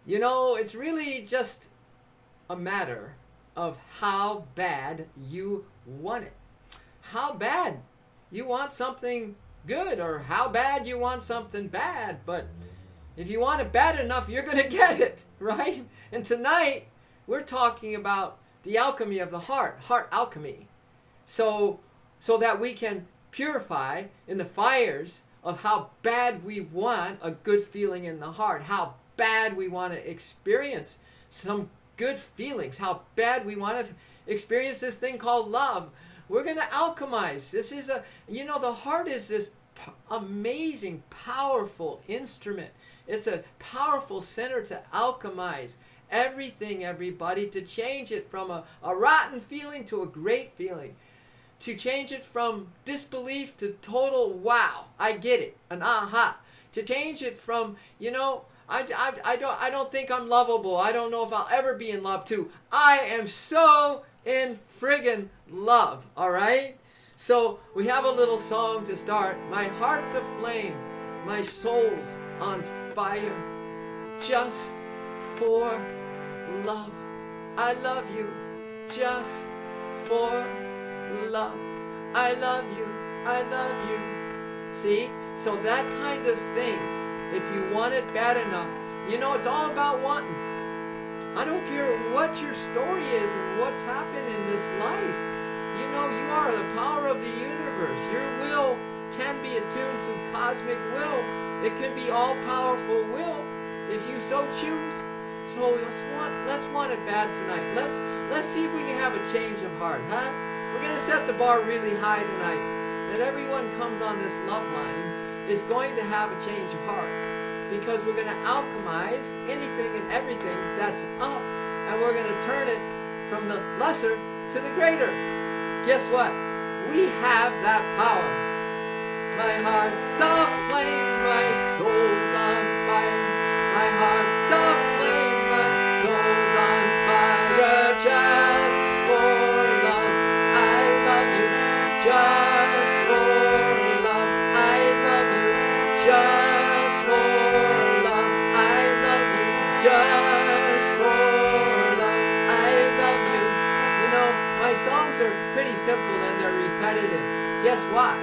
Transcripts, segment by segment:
You know, it's really just a matter of how bad you want it. How bad you want something good, or how bad you want something bad. But if you want it bad enough, you're going to get it, right? And tonight, we're talking about the alchemy of the heart alchemy. So that we can purify in the fires of how bad we want a good feeling in the heart, how bad we want to experience some good feelings, how bad we want to experience this thing called love. We're going to alchemize. This is the heart is this amazing, powerful instrument. It's a powerful center to alchemize everything, everybody, to change it from a rotten feeling to a great feeling. To change it from disbelief to total wow, I get it, an aha. To change it from, I don't think I'm lovable, I don't know if I'll ever be in love, to I am so in friggin' love, all right? So we have a little song to start. My heart's aflame, my soul's on fire, just for love. I love you, just for love. I love you, I love you. See? So that kind of thing, if you want it bad enough, it's all about wanting. I don't care what your story is and what's happened in this life. You are the power of the universe. Your will can be attuned to cosmic will. It can be all-powerful will if you so choose. So let's want it bad tonight. Let's see if we can have a change of heart, huh? We're going to set the bar really high tonight. That everyone comes on this love line is going to have a change of heart. Because we're going to alchemize anything and everything that's up. And we're going to turn it from the lesser to the greater. Guess what? We have that power. My heart's aflame, my soul's on fire. My heart's aflame, my soul's on fire. Just for love, I love you. Just for love, I love you. Just for love, I love you. Just for love, I love you. My songs are pretty simple and they're repetitive. Guess why?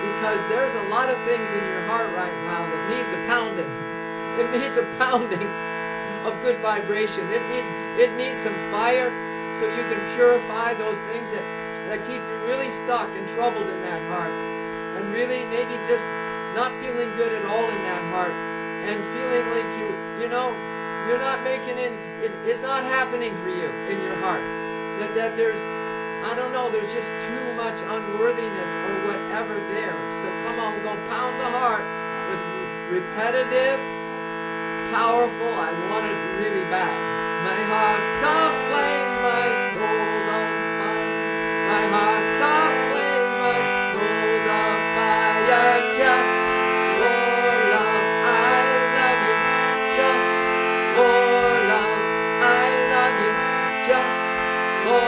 Because there's a lot of things in your heart right now that needs a pounding. It needs a pounding of good vibration. It needs some fire so you can purify those things that keep you really stuck and troubled in that heart. And really maybe just not feeling good at all in that heart. And feeling like you're not making it, it's not happening for you in your heart. That there's, there's just too much unworthiness or whatever there. So come on, we're going to pound the heart with repetitive, powerful, I want it really bad. My heart's aflame, my soul's on fire. My heart's aflame, my soul's on fire. Just for love, I love you. Just for love, I love you. Just for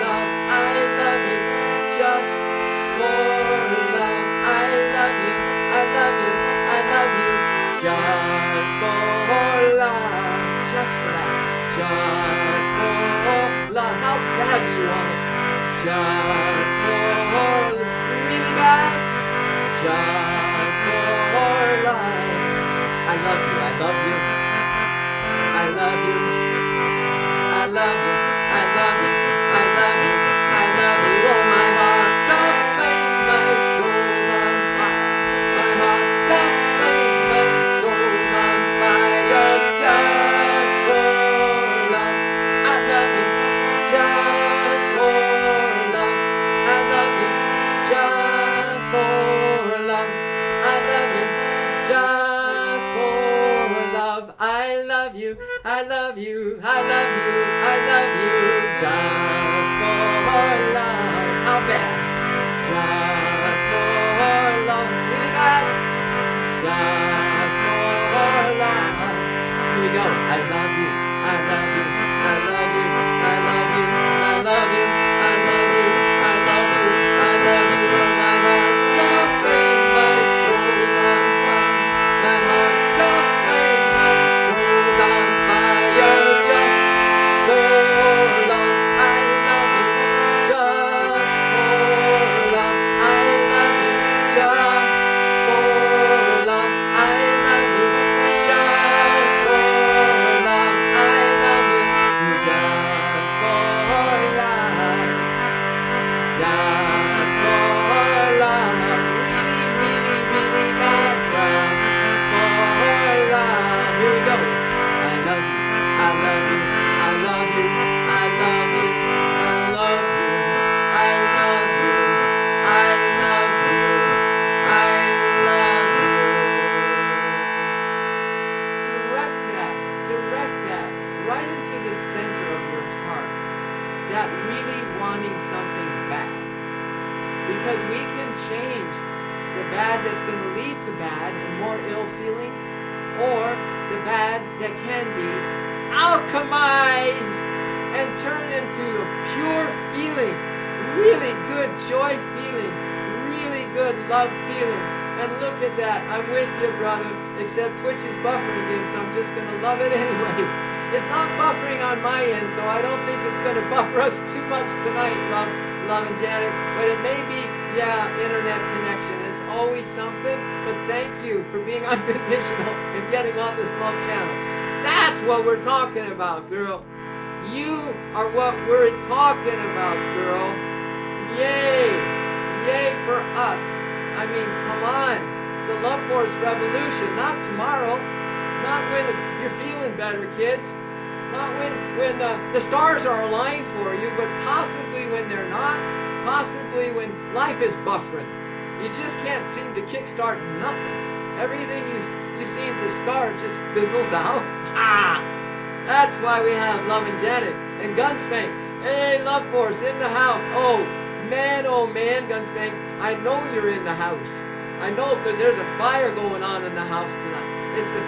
love, I love you. Just for love, I love you. I love you. I love you. Just for love. Just for that. Just for love. How bad do you want it? Just for really bad. Just for love. I love you. I love you. I love you. I love you. I love you, I love you, I love you. Oh, my heart's aflame, my soul's on fire. My heart's aflame, my soul's on fire. Just for love, I love you. Just for love, I love you. Just for love, I love you. Just for love, I love you. I love you, I love you, I love you. Just for love, how bad? Just for love, really bad? Just for love. Here we go. I love you, I love you, I love you, I love you, I love you, I love you, I love you, I love you. Oh, my heart's aflame, my soul's on fire. My heart's aflame, my soul's on fire. that really wanting something bad. Because we can change the bad that's going to lead to bad and more ill feelings, or the bad that can be alchemized and turned into a pure feeling, really good joy feeling, really good love feeling. And look at that. I'm with you, brother, except Twitch is buffering again, so I'm just going to love it anyways. It's not buffering on my end, so I don't think it's going to buffer us too much tonight, Love and Janet. But it may be, internet connection. It's always something, but thank you for being unconditional and getting on this love channel. That's what we're talking about, girl. You are what we're talking about, girl. Yay! Yay for us. I mean, come on. It's a love force revolution, not tomorrow. Not when you're feeling better, kids. Not when the stars are aligned for you, but possibly when they're not. Possibly when life is buffering. You just can't seem to kickstart nothing. Everything you seem to start just fizzles out. That's why we have Love and Janet and Gunspank. Hey, Love Force in the house. Oh man, Gunspank. I know you're in the house. I know, because there's a fire going on in the house tonight. It's the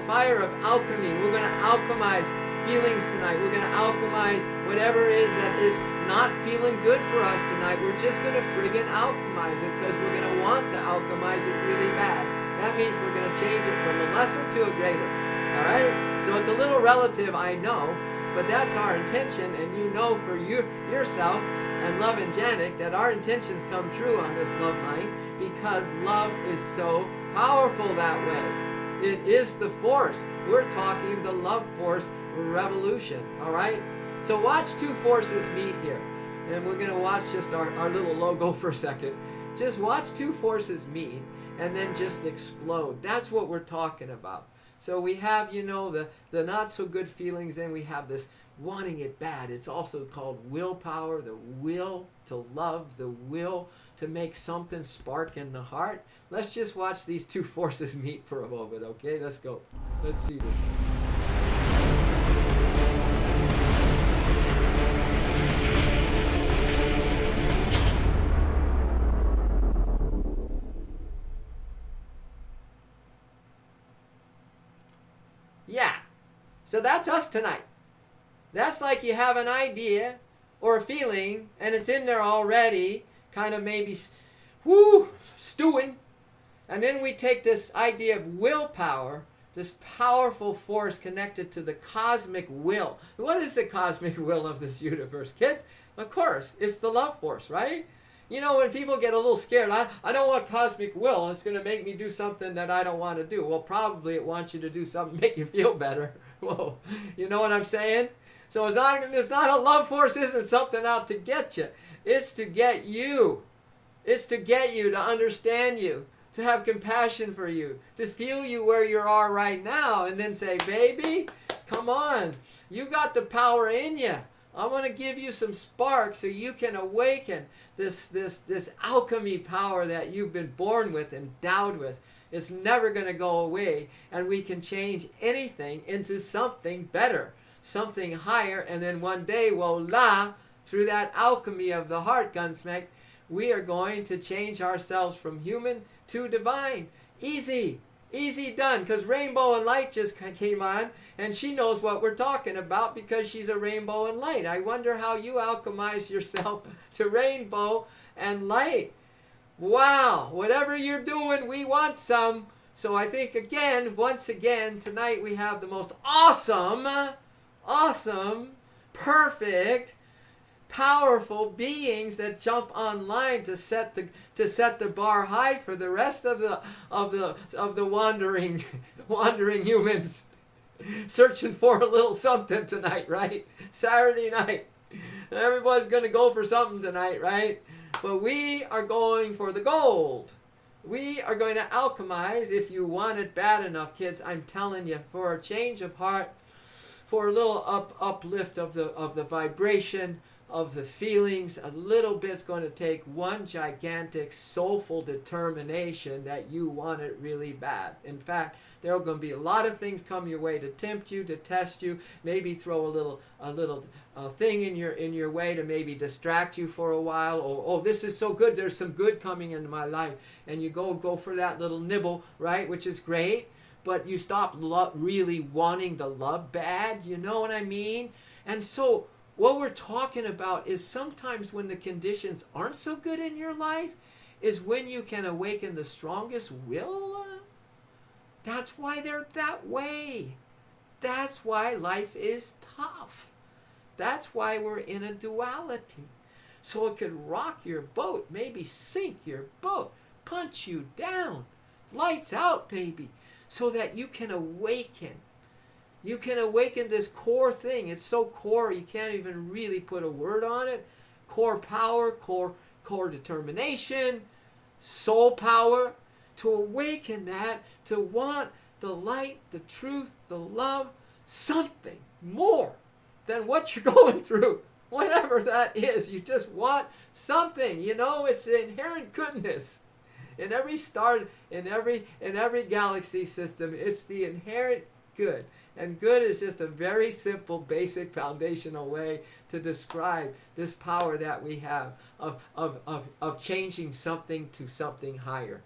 fire of alchemy. We're going to alchemize feelings tonight. We're going to alchemize whatever it is that is not feeling good for us tonight. We're just going to friggin' alchemize it, because we're going to want to alchemize it really bad. That means we're going to change it from a lesser to a greater. All right? So it's a little relative, I know, but that's our intention, and you know for yourself and Love and Janet that our intentions come true on this love line, because love is so powerful that way. It is the force. We're talking the love force revolution. All right? So watch two forces meet here. And we're going to watch just our little logo for a second. Just watch two forces meet and then just explode. That's what we're talking about. So we have, the not so good feelings, then we have this wanting it bad. It's also called willpower, the will to love, the will to make something spark in the heart. Let's just watch these two forces meet for a moment, okay? Let's go. Let's see this. Yeah. So that's us tonight. That's like you have an idea or a feeling, and it's in there already, kind of maybe, stewing. And then we take this idea of willpower, this powerful force connected to the cosmic will. What is the cosmic will of this universe, kids? Of course, it's the love force, right? When people get a little scared, I don't want cosmic will. It's going to make me do something that I don't want to do. Well, probably it wants you to do something to make you feel better. Whoa, you know what I'm saying? So it's not a love force isn't something out to get you. It's to get you. It's to get you, to understand you, to have compassion for you, to feel you where you are right now, and then say, baby, come on. You got the power in you. I want to give you some sparks so you can awaken this alchemy power that you've been born with, endowed with. It's never going to go away, and we can change anything into something better, something higher, and then one day, voila, through that alchemy of the heart, Gunsmack, we are going to change ourselves from human to divine. Easy. Easy done, because Rainbow and Light just came on, and she knows what we're talking about because she's a Rainbow and Light. I wonder how you alchemize yourself to Rainbow and Light. Wow, whatever you're doing, we want some. So I think, once again, tonight we have the most awesome, perfect, powerful beings that jump online to set the bar high for the rest of the wandering humans searching for a little something tonight, right? Saturday night. Everybody's going to go for something tonight, right? But we are going for the gold. We are going to alchemize if you want it bad enough, kids. I'm telling you, for a change of heart, for a little uplift of the vibration, of the feelings. A little bit's going to take one gigantic soulful determination that you want it really bad. In fact, there are going to be a lot of things come your way to tempt you, to test you, maybe throw a little thing in your way to maybe distract you for a while. Or, oh, this is so good, there's some good coming into my life, and you go for that little nibble, right, which is great, but you stop really wanting the love bad. You know what I mean? And so what we're talking about is sometimes when the conditions aren't so good in your life is when you can awaken the strongest will. That's why they're that way. That's why life is tough. That's why we're in a duality. So it could rock your boat, maybe sink your boat, punch you down, lights out, baby, so that you can awaken. You can awaken this core thing. It's so core you can't even really put a word on it. Core power, core determination, soul power. To awaken that, to want the light, the truth, the love, something more than what you're going through. Whatever that is, you just want something. You know, it's the inherent goodness. In every star, in every galaxy system, it's the inherent good. And good is just a very simple, basic, foundational way to describe this power that we have of changing something to something higher.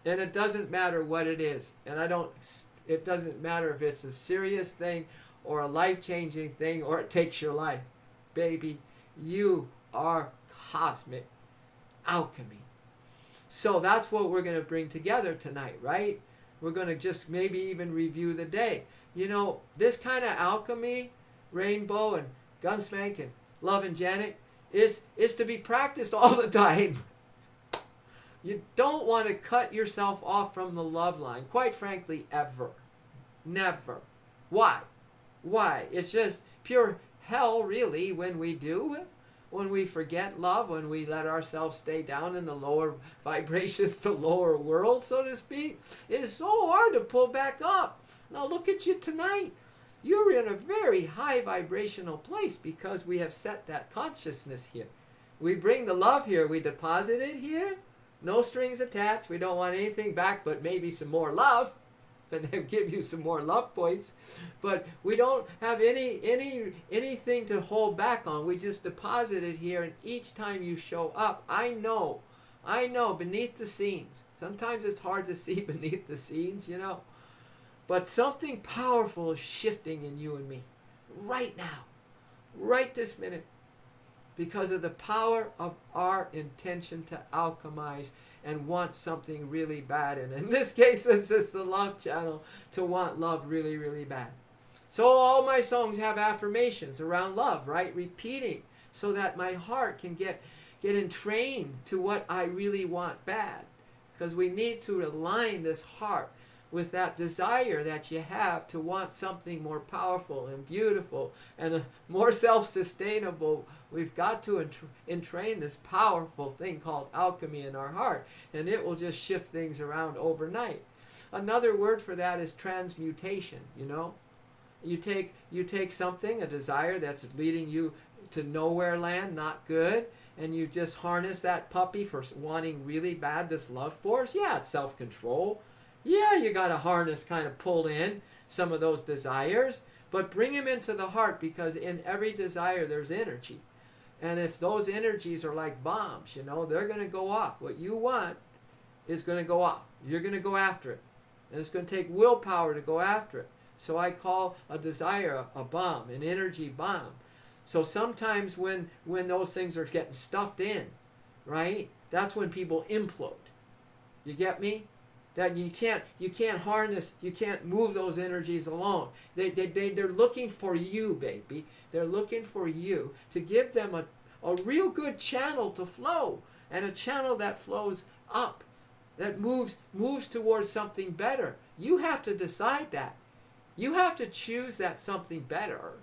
And it doesn't matter what it is. And it doesn't matter if it's a serious thing or a life-changing thing or it takes your life. Baby, you are cosmic alchemy. So that's what we're going to bring together tonight, right? We're going to just maybe even review the day. You know, this kind of alchemy, rainbow and gunspank and love and Janet, is to be practiced all the time. You don't want to cut yourself off from the love line, quite frankly, ever. Never. Why? Why? It's just pure hell, really, when we do. When we forget love, when we let ourselves stay down in the lower vibrations, the lower world, so to speak. It is so hard to pull back up. Now look at you tonight. You're in a very high vibrational place because we have set that consciousness here. We bring the love here. We deposit it here. No strings attached. We don't want anything back but maybe some more love. And they'll give you some more love points. But we don't have anything to hold back on. We just deposit it here, and each time you show up, I know, beneath the scenes. Sometimes it's hard to see beneath the scenes, you know. But something powerful is shifting in you and me. Right now. Right this minute. Because of the power of our intention to alchemize and want something really bad. And in this case, this is the love channel, to want love really, really bad. So all my songs have affirmations around love, right? Repeating, so that my heart can get entrained to what I really want bad. Because we need to align this heart with that desire that you have to want something more powerful and beautiful and more self-sustainable. We've got to entrain this powerful thing called alchemy in our heart, and it will just shift things around overnight. Another word for that is transmutation. You know, you take something, a desire that's leading you to nowhere land, not good, and you just harness that puppy for wanting really bad this love force. Yeah, self-control. Yeah, you got to harness, kind of pull in some of those desires, but bring them into the heart, because in every desire there's energy. And if those energies are like bombs, you know, they're going to go off. What you want is going to go off. You're going to go after it. And it's going to take willpower to go after it. So I call a desire a bomb, an energy bomb. So sometimes when those things are getting stuffed in, right, that's when people implode. You get me? That you can't harness, you can't move those energies alone. They're looking for you, baby. They're looking for you to give them a real good channel to flow, and a channel that flows up, that moves towards something better. You have to decide that. You have to choose that something better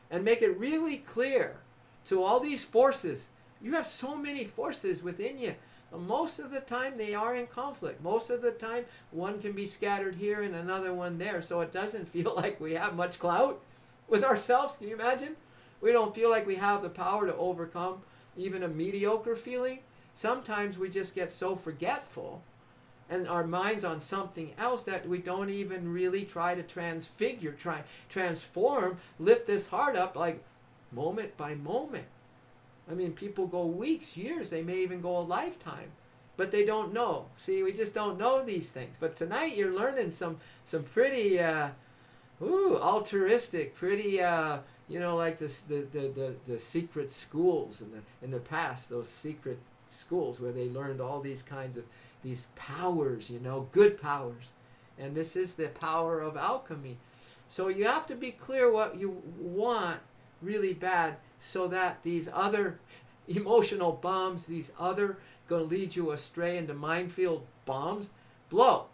and make it really clear to all these forces. You have so many forces within you. Most of the time they are in conflict. Most of the time one can be scattered here and another one there, so it doesn't feel like we have much clout with ourselves. Can you imagine? We don't feel like we have the power to overcome even a mediocre feeling. Sometimes we just get so forgetful and our mind's on something else that we don't even really try to transform, lift this heart up like moment by moment. I mean, people go weeks, years, they may even go a lifetime, but they don't know. See, we just don't know these things. But tonight you're learning some pretty altruistic, pretty like this the secret schools in the past, those secret schools where they learned all these kinds of these powers, good powers. And this is the power of alchemy. So you have to be clear what you want really bad, so that these other emotional bombs, these other going to lead you astray into minefield bombs, blow.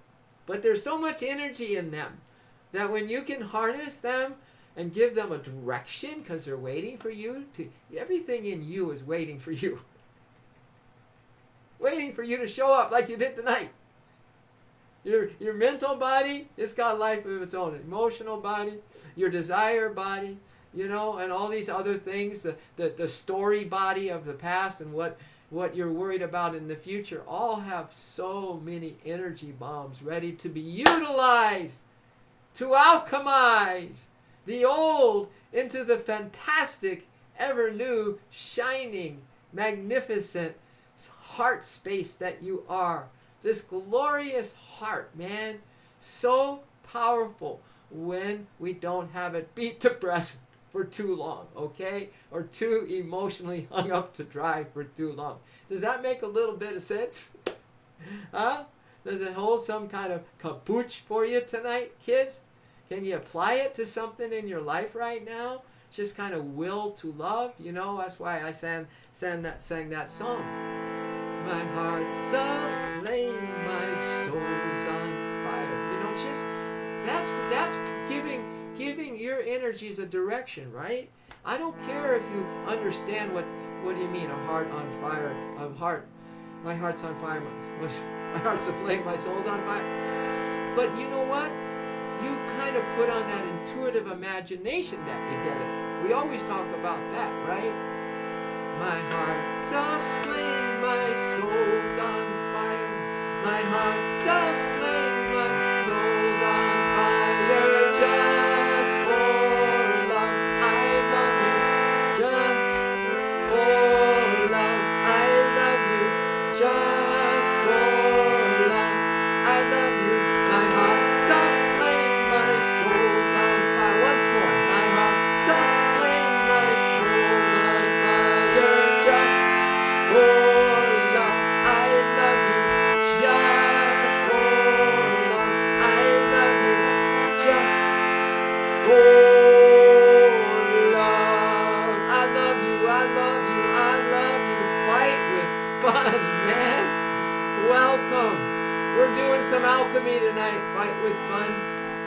But there's so much energy in them that when you can harness them and give them a direction, because they're waiting for you to, everything in you is waiting for you. Waiting for you to show up like you did tonight. Your mental body, it's got life of its own. Emotional body, your desire body, and all these other things, the story body of the past and what you're worried about in the future, all have so many energy bombs ready to be utilized to alchemize the old into the fantastic, ever new, shining, magnificent heart space that you are. This glorious heart, man. So powerful when we don't have it beat to breast for too long, okay? Or too emotionally hung up to dry for too long. Does that make a little bit of sense? Huh? Does it hold some kind of caboose for you tonight, kids? Can you apply it to something in your life right now? Just kind of will to love, That's why I sang that song. My heart's aflame, my soul's on fire. Just that's giving your energies a direction, right? I don't care if you understand what do you mean, a heart on fire, my heart's on fire, my heart's aflame, my soul's on fire. But you know what? You kind of put on that intuitive imagination that you get it. We always talk about that, right? My heart's aflame, my soul's on fire. My heart's aflame, my soul's on fire. Just for love, I love you. Just for love, I love you. Just for love, I love you. My heart's aflame, my soul's on fire. Once more. My heart's aflame, my soul's on fire. Just for love, I love you. Just for love, I love you. Just for love. I love you, I love you, I love you. Fight with fun, man. Welcome. We're doing some alchemy tonight. Fight with fun.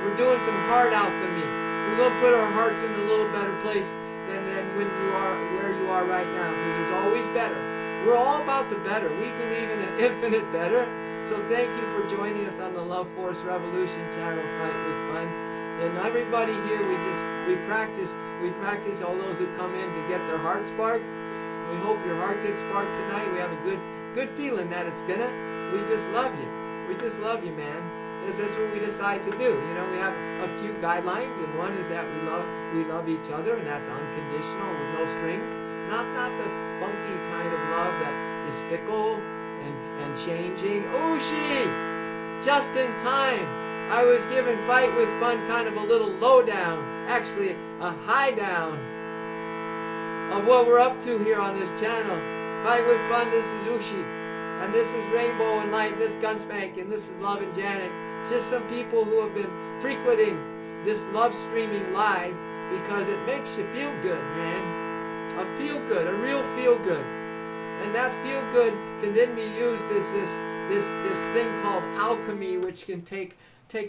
We're doing some heart alchemy. We're going to put our hearts in a little better place than when you are where you are right now, because there's always better. We're all about the better. We believe in an infinite better. So thank you for joining us on the Love Force Revolution channel, Fight with Fun. And everybody here, we practice all those who come in to get their heart sparked. We hope your heart gets sparked tonight. We have a good feeling that it's gonna. We just love you. We just love you, man. This is what we decide to do. We have a few guidelines, and one is that we love each other, and that's unconditional with no strings. Not the funky kind of love that is fickle and changing. Ooshi! Just in time. I was given Fight with Fun kind of a little lowdown, actually a high down of what we're up to here on this channel. Fight with Fun, this is Ushi. And this is Rainbow and Light, this Gunspank, and this is Love and Janet. Just some people who have been frequenting this love streaming live because it makes you feel good, man. A feel good, a real feel good. And that feel good can then be used as this thing called alchemy, which can take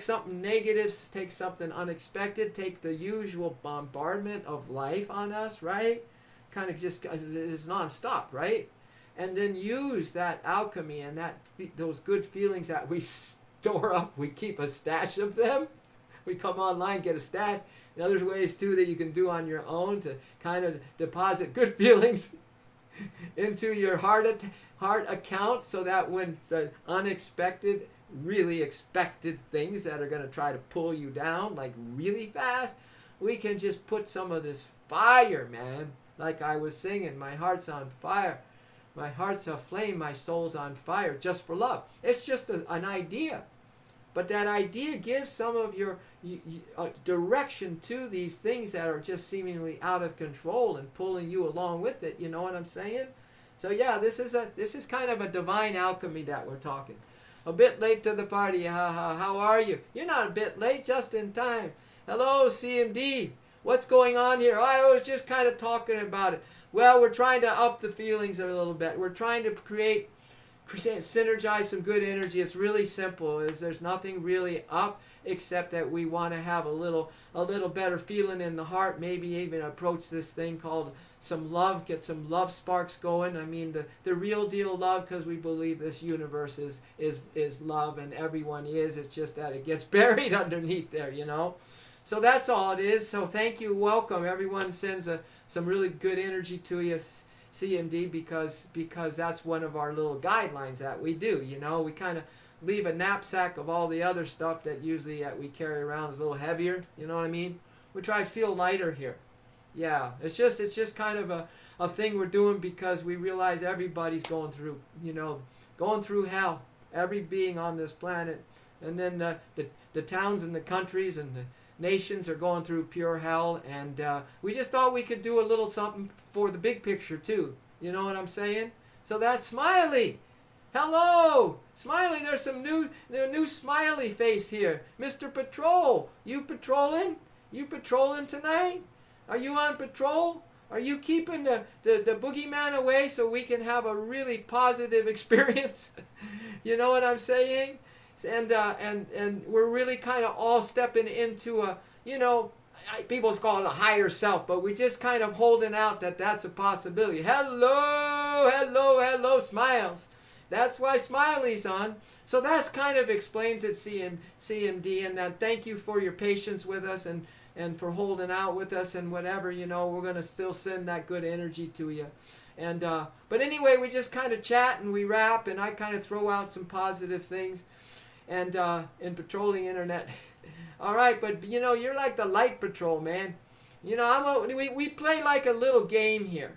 something negative, take something unexpected, take the usual bombardment of life on us, right? Kind of just is nonstop, right? And then use that alchemy and those good feelings that we store up, we keep a stash of them, we come online, get a stack. And other ways too that you can do on your own to kind of deposit good feelings into your heart account, so that when the unexpected, really expected things that are going to try to pull you down like really fast, we can just put some of this fire, man. Like I was singing, my heart's on fire. My heart's aflame, my soul's on fire, just for love. It's just an idea. But that idea gives some of your direction to these things that are just seemingly out of control and pulling you along with it. You know what I'm saying? So yeah, this is kind of a divine alchemy that we're talking. A bit late to the party. How are you? You're not a bit late, just in time. Hello, CMD. What's going on here? I was just kind of talking about it. Well, we're trying to up the feelings a little bit. We're trying to synergize some good energy. It's really simple. There's nothing really up except that we want to have a little better feeling in the heart. Maybe even approach this thing called some love. Get some love sparks going. I mean the real deal love, because we believe this universe is love and everyone is. It's just that it gets buried underneath there, you know. So that's all it is. So thank you, welcome. Everyone sends some really good energy to you, CMD, because that's one of our little guidelines that we do. You know, we kind of leave a knapsack of all the other stuff that usually we carry around is a little heavier. You know what I mean? We try to feel lighter here. Yeah, it's just kind of a thing we're doing because we realize everybody's going through hell. Every being on this planet, and then the towns and the countries and the nations are going through pure hell, and we just thought we could do a little something for the big picture too. You know what I'm saying? So that's Smiley. Hello, Smiley. There's some new smiley face here. Mr. Patrol, you patrolling? You patrolling tonight? Are you on patrol? Are you keeping the boogeyman away so we can have a really positive experience? You know what I'm saying? And we're really kind of all stepping into a, people call it a higher self, but we're just kind of holding out that that's a possibility. Hello, smiles. That's why Smiley's on. So that's kind of explains it, CMD, and that thank you for your patience with us and for holding out with us and whatever, we're going to still send that good energy to you. And but anyway, we just kind of chat and we rap, and I kind of throw out some positive things. And in patrolling internet. All right, but you're like the light patrol, man. We play like a little game here,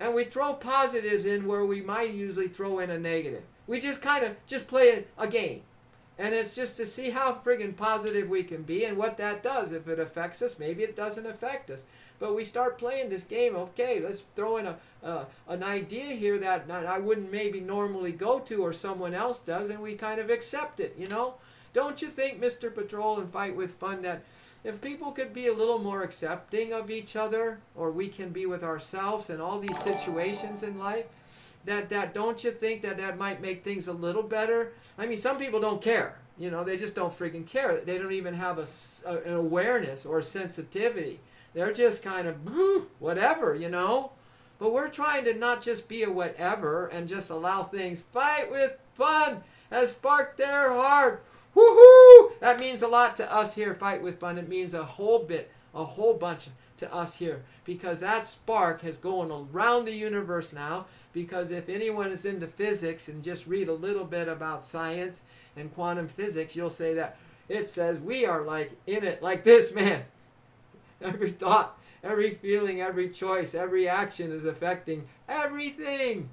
and we throw positives in where we might usually throw in a negative. We just kind of play a game, and it's just to see how friggin' positive we can be and what that does. If it affects us, maybe it doesn't affect us. But we start playing this game. Okay, let's throw in an idea here that I wouldn't maybe normally go to, or someone else does, and we kind of accept it, Don't you think, Mr. Patrol and Fight with Fun, that if people could be a little more accepting of each other, or we can be with ourselves in all these situations in life, that don't you think that might make things a little better? I mean, some people don't care. They just don't freaking care. They don't even have an awareness or sensitivity. They're just kind of whatever, But we're trying to not just be a whatever and just allow things. Fight with Fun has sparked their heart. Woohoo! That means a lot to us here, Fight with Fun. It means a whole bunch to us here, because that spark has gone around the universe now. Because if anyone is into physics and just read a little bit about science and quantum physics, you'll say that it says we are like in it like this, man. Every thought, every feeling, every choice, every action is affecting everything.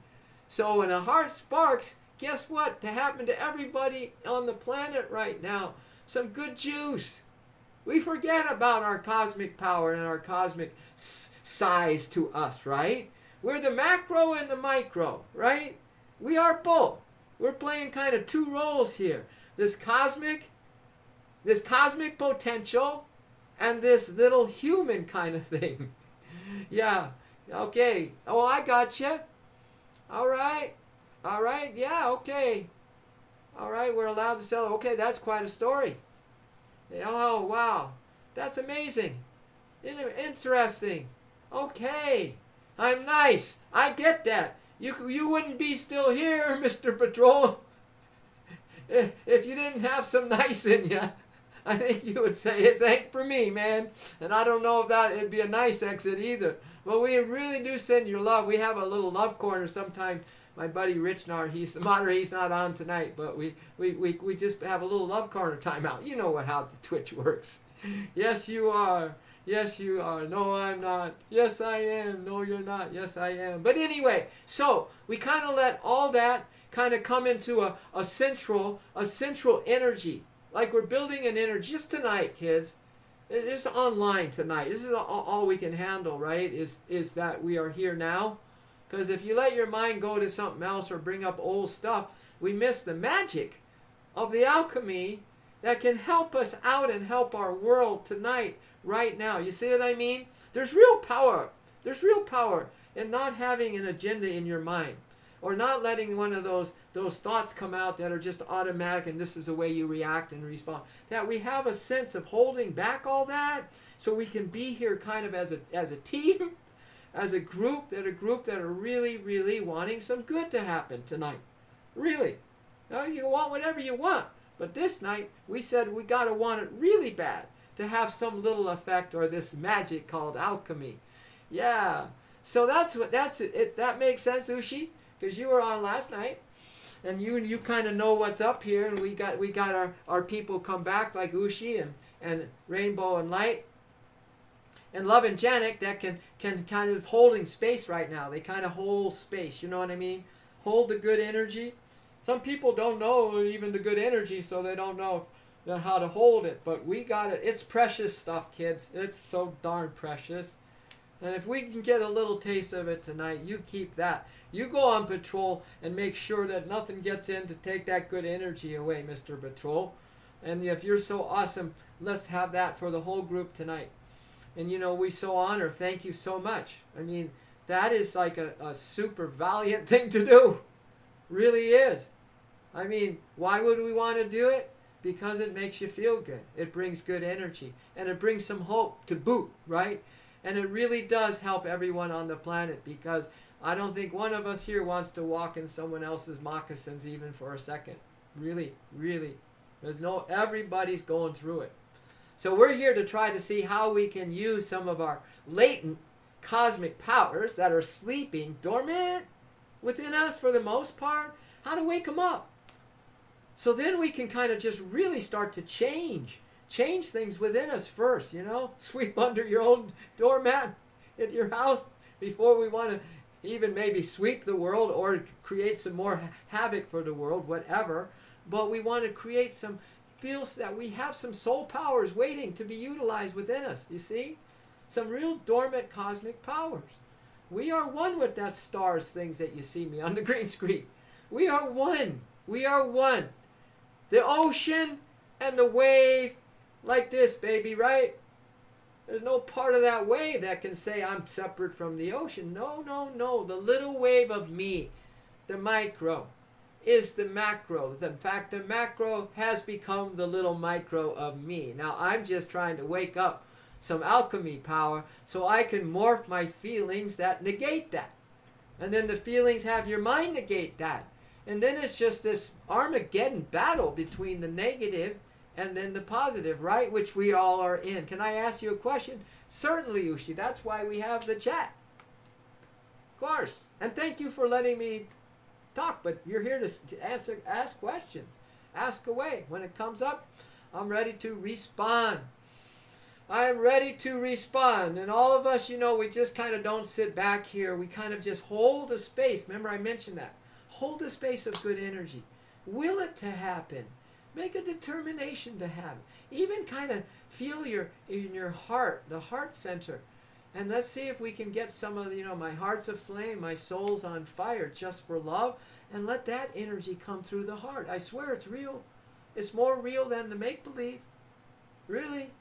So when a heart sparks, guess what? To happen to everybody on the planet right now, some good juice. We forget about our cosmic power and our cosmic size to us, right? We're the macro and the micro, right? We are both. We're playing kind of two roles here. This cosmic potential, and this little human kind of thing. Yeah. Okay. Oh, I got you. All right. Yeah. Okay. All right. We're allowed to sell. Okay. That's quite a story. Oh, wow. That's amazing. Interesting. Okay. I'm nice. I get that. You wouldn't be still here, Mr. Patrol, if you didn't have some nice in you. I think you would say, this ain't for me, man. And I don't know if that it'd be a nice exit either. But we really do send your love. We have a little love corner sometimes. My buddy Richnar, he's the moderator, he's not on tonight, but we just have a little love corner timeout. You know how the Twitch works. Yes, you are. Yes, you are. No, I'm not. Yes, I am. No, you're not. Yes, I am. But anyway, so we kind of let all that kind of come into a central energy. Like we're building an energy. Just tonight, kids. It's online tonight. This is all we can handle, right? Is that we are here now. Because if you let your mind go to something else or bring up old stuff, we miss the magic of the alchemy that can help us out and help our world tonight, right now. You see what I mean? There's real power. There's real power in not having an agenda in your mind, or not letting one of those thoughts come out that are just automatic and this is the way you react and respond. That we have a sense of holding back all that so we can be here kind of as a team, as a group that are really, really wanting some good to happen tonight. Really. Now, you want whatever you want. But this night, we said we got to want it really bad to have some little effect or this magic called alchemy. Yeah. So that's it. That makes sense, Ushi? Because you were on last night. And you kind of know what's up here. And we got our people come back like Ushi and Rainbow and Light. And Love and Janik that can kind of holding space right now. They kind of hold space, you know what I mean? Hold the good energy. Some people don't know even the good energy, so they don't know how to hold it. But we got it. It's precious stuff, kids. It's so darn precious. And if we can get a little taste of it tonight, you keep that. You go on patrol and make sure that nothing gets in to take that good energy away, Mr. Patrol. And if you're so awesome, let's have that for the whole group tonight. And we so honor. Thank you so much. I mean, that is like a super valiant thing to do. Really is. I mean, why would we want to do it? Because it makes you feel good. It brings good energy. And it brings some hope to boot, right? And it really does help everyone on the planet, because I don't think one of us here wants to walk in someone else's moccasins even for a second. Really, really. Everybody's going through it. So we're here to try to see how we can use some of our latent cosmic powers that are sleeping dormant within us for the most part, how to wake them up. So then we can kind of just really start to change things within us first, Sweep under your own doormat at your house before we want to even maybe sweep the world or create some more havoc for the world, whatever. But we want to create feels that we have some soul powers waiting to be utilized within us, you see? Some real dormant cosmic powers. We are one with that stars things that you see me on the green screen. We are one. We are one. The ocean and the wave, like this, baby, right? There's no part of that wave that can say I'm separate from the ocean. No, no, no. The little wave of me, the micro, is the macro. In fact, the macro has become the little micro of me. Now, I'm just trying to wake up some alchemy power so I can morph my feelings that negate that. And then the feelings have your mind negate that. And then it's just this Armageddon battle between the negative and then the positive, right? Which we all are in. Can I ask you a question? Certainly, Ushi. That's why we have the chat. Of course. And thank you for letting me talk, but you're here to ask questions. Ask away. When it comes up, I'm ready to respond. I am ready to respond. And all of us, we just kind of don't sit back here. We kind of just hold a space. Remember I mentioned that. Hold a space of good energy. Will it to happen. Make a determination to have it. Even kind of feel in your heart, the heart center. And let's see if we can get some of, my heart's aflame, my soul's on fire just for love. And let that energy come through the heart. I swear it's real. It's more real than the make-believe. Really.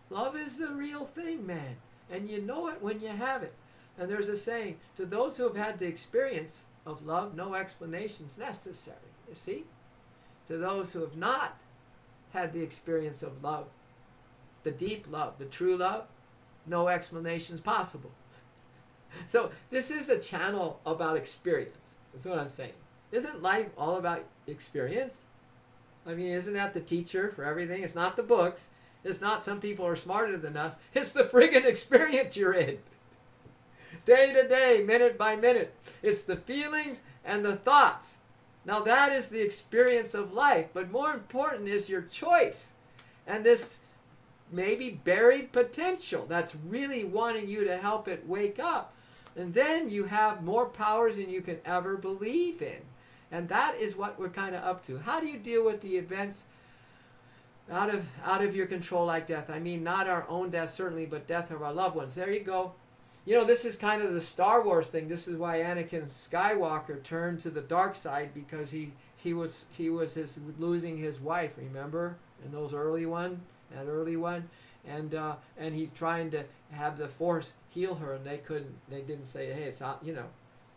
Love is the real thing, man. And you know it when you have it. And there's a saying, to those who have had the experience of love, no explanations necessary. You see? To those who have not had the experience of love, the deep love, the true love, no explanations possible. So this is a channel about experience. That's what I'm saying. Isn't life all about experience? I mean, isn't that the teacher for everything? It's not the books. It's not some people are smarter than us. It's the friggin' experience you're in. Day to day, minute by minute. It's the feelings and the thoughts. Now that is the experience of life. But more important is your choice. And this maybe buried potential that's really wanting you to help it wake up. And then you have more powers than you can ever believe in. And that is what we're kind of up to. How do you deal with the events out of your control like death? I mean, not our own death certainly, but death of our loved ones. There you go. You know, this is kind of the Star Wars thing. This is why Anakin Skywalker turned to the dark side, because he was losing his wife, remember? In that early one. And he's trying to have the Force heal her, and they didn't say, hey, it's not,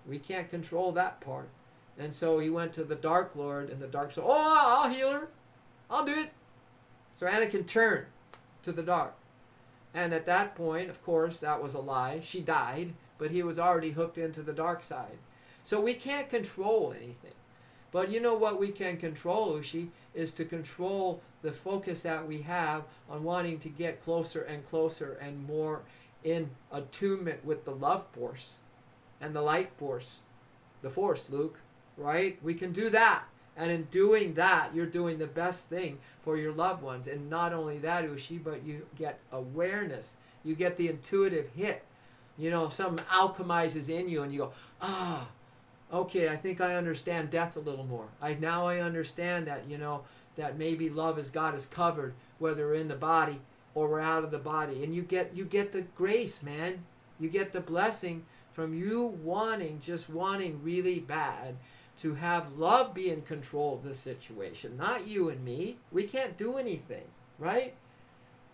we can't control that part. And so he went to the Dark Lord, and the Dark said, oh, I'll heal her. I'll do it. So Anakin turned to the dark. And at that point, of course, that was a lie. She died, but he was already hooked into the dark side. So we can't control anything. But you know what we can control, Ushi, is to control the focus that we have on wanting to get closer and closer and more in attunement with the love force and the light force. The force, Luke, right? We can do that. And in doing that, you're doing the best thing for your loved ones. And not only that, Ushi, but you get awareness. You get the intuitive hit. Something alchemizes in you and you go, okay, I think I understand death a little more. Now I understand that, that maybe love has got us covered, whether we're in the body or we're out of the body. And you get the grace, man. You get the blessing from you just wanting really bad to have love be in control of the situation, not you and me. We can't do anything, right?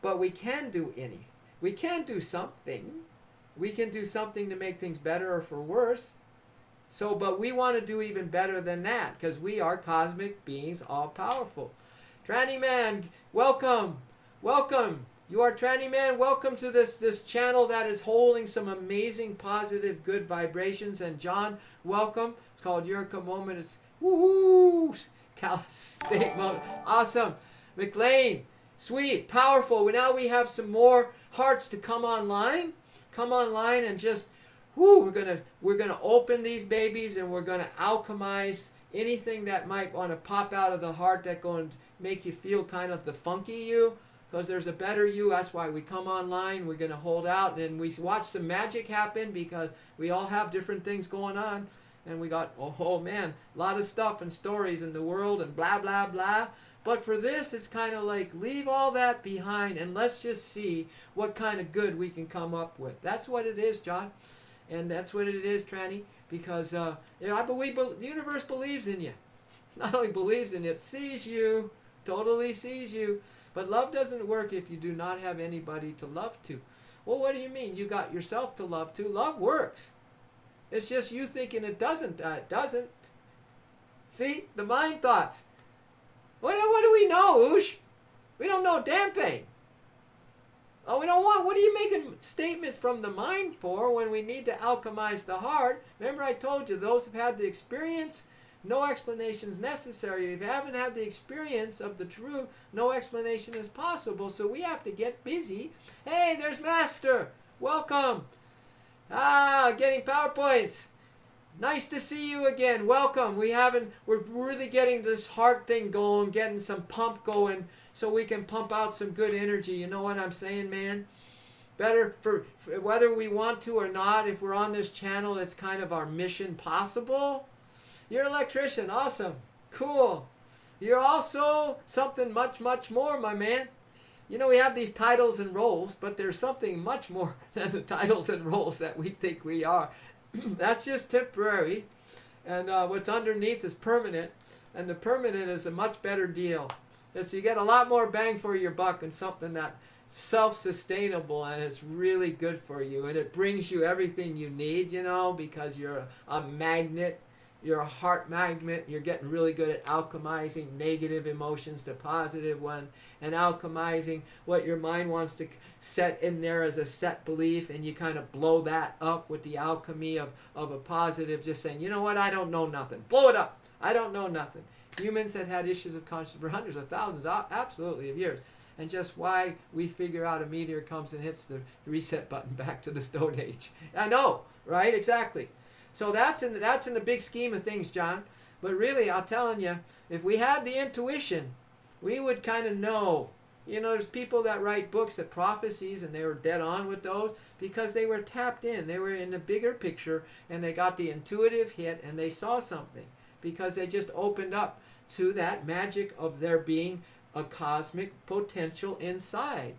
But we can do anything. We can do something. We can do something to make things better or for worse. But we want to do even better than that, because we are cosmic beings, all powerful. Tranny Man, welcome. Welcome. You are Tranny Man. Welcome to this channel that is holding some amazing, positive, good vibrations. And John, welcome. It's called Eureka Moment. It's woohoo! Cal State Mode. Awesome. McLean, sweet, powerful. Now we have some more hearts to come online. Come online and just, we're gonna open these babies, and we're gonna alchemize anything that might want to pop out of the heart that going to make you feel kind of the funky you. Because there's a better you. That's why we come online. We're going to hold out, and we watch some magic happen, because we all have different things going on. And we got, oh man, a lot of stuff and stories in the world and blah, blah, blah. But for this, it's kind of like, leave all that behind and let's just see what kind of good we can come up with. That's what it is, John. And that's what it is, Tranny. Because I believe the universe believes in you. Not only believes in you, it sees you. Totally sees you. But love doesn't work if you do not have anybody to love to. Well, what do you mean? You got yourself to love to. Love works. It's just you thinking it doesn't. It doesn't. See? The mind thoughts. What do we know, Oosh? We don't know a damn thing. Oh, we don't want. What are you making statements from the mind for when we need to alchemize the heart? Remember I told you, those who've had the experience, no explanation is necessary. If you haven't had the experience of the truth, no explanation is possible. So we have to get busy. Hey, there's Master. Welcome. Getting PowerPoints. Nice to see you again. Welcome. We're really getting this heart thing going, getting some pump going, so we can pump out some good energy. You know what I'm saying, man? Better for whether we want to or not. If we're on this channel, it's kind of our mission possible. You're an electrician. Awesome. Cool. You're also something much, much more, my man. We have these titles and roles, but there's something much more than the titles and roles that we think we are. That's just temporary. And what's underneath is permanent. And the permanent is a much better deal. So you get a lot more bang for your buck and something that's self-sustainable and it's really good for you. And it brings you everything you need, because you're a magnet. You're a heart magnet. You're getting really good at alchemizing negative emotions to positive one, and alchemizing what your mind wants to set in there as a set belief, and you kind of blow that up with the alchemy of a positive, just saying, you know what, I don't know nothing. Blow it up. I don't know nothing. Humans had had issues of consciousness for hundreds of thousands, absolutely, of years. And just why we figure out a meteor comes and hits the reset button back to the Stone Age. I know, right? Exactly. So that's in the big scheme of things, John. But really, I'm telling you, if we had the intuition, we would kind of know. You know, there's people that write books at prophecies, and they were dead on with those because they were tapped in. They were in the bigger picture, and they got the intuitive hit, and they saw something because they just opened up to that magic of there being a cosmic potential inside.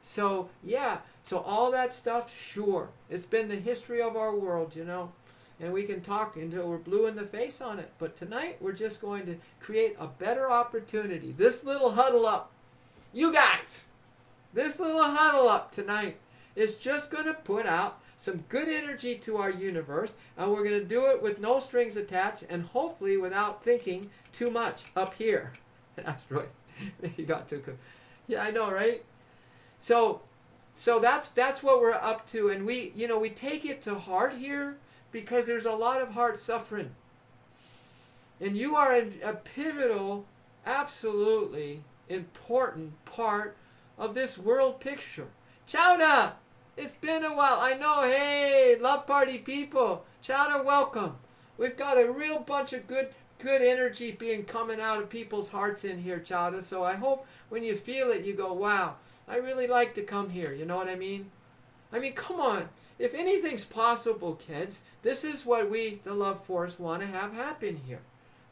So, yeah, so all that stuff, sure. It's been the history of our world, you know. And we can talk until we're blue in the face on it. But tonight, we're just going to create a better opportunity. This little huddle up, you guys, this little huddle up tonight is just going to put out some good energy to our universe. And we're going to do it with no strings attached and hopefully without thinking too much up here. Asteroid. You got too good. Yeah, I know, right? So that's what we're up to. And we take it to heart here, because there's a lot of heart suffering. And you are a pivotal, absolutely important part of this world picture. Chowda! It's been a while. I know, hey, love party people. Chowda, welcome. We've got a real bunch of good energy being coming out of people's hearts in here, Chowda. So I hope when you feel it, you go, wow, I really like to come here. You know what I mean? I mean, come on. If anything's possible, kids, this is what we, the Love Force, want to have happen here.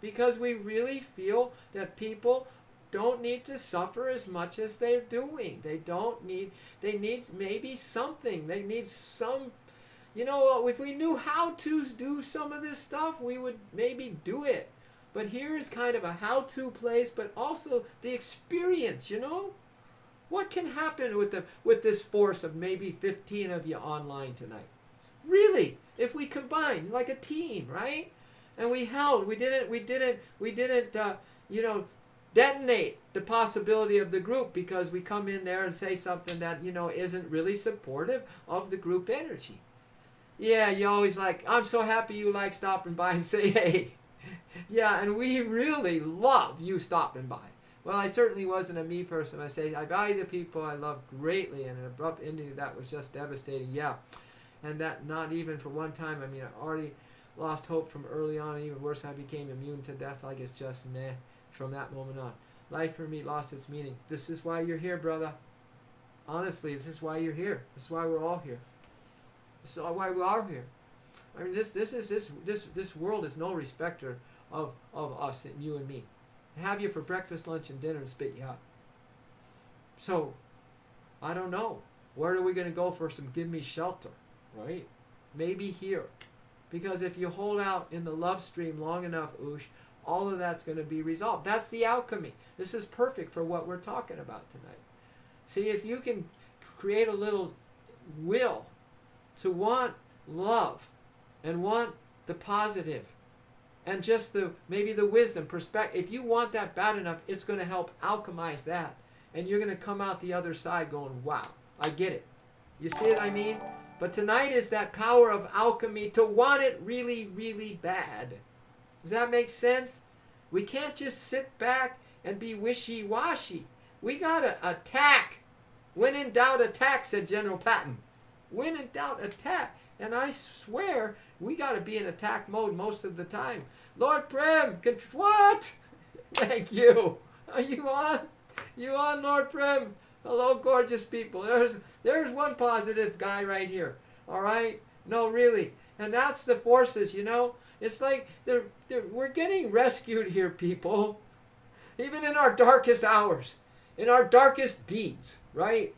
Because we really feel that people don't need to suffer as much as they're doing. They need maybe something. They need some, you know, if we knew how to do some of this stuff, we would maybe do it. But here is kind of a how-to place, but also the experience, you know? What can happen with this force of maybe 15 of you online tonight? Really, if we combine like a team, right? And we didn't detonate the possibility of the group because we come in there and say something that, you know, isn't really supportive of the group energy. Yeah, you always like, I'm so happy you like stopping by and say, hey. Yeah, and we really love you stopping by. Well, I certainly wasn't a me person. I say I value the people I love greatly, and an abrupt ending to that was just devastating. Yeah, and that not even for one time. I mean, I already lost hope from early on. Even worse, I became immune to death. Like it's just meh from that moment on. Life for me lost its meaning. This is why you're here, brother. Honestly, this is why you're here. This is why we're all here. This is why we are here. I mean, this world is no respecter of us and you and me. Have you for breakfast, lunch, and dinner and spit you out. So, I don't know. Where are we going to go for some give me shelter, right? Maybe here. Because if you hold out in the love stream long enough, Oosh, all of that's going to be resolved. That's the alchemy. This is perfect for what we're talking about tonight. See, if you can create a little will to want love and want the positive, and just maybe the wisdom, perspective. If you want that bad enough, it's going to help alchemize that. And you're going to come out the other side going, wow, I get it. You see what I mean? But tonight is that power of alchemy to want it really, really bad. Does that make sense? We can't just sit back and be wishy-washy. We got to attack. When in doubt, attack, said General Patton. When in doubt, attack. And I swear, we got to be in attack mode most of the time. Lord Prem, what? Thank you. Are you on? You on, Lord Prem? Hello, gorgeous people. There's one positive guy right here. All right? No, really. And that's the forces, you know? It's like we're getting rescued here, people. Even in our darkest hours, in our darkest deeds, right?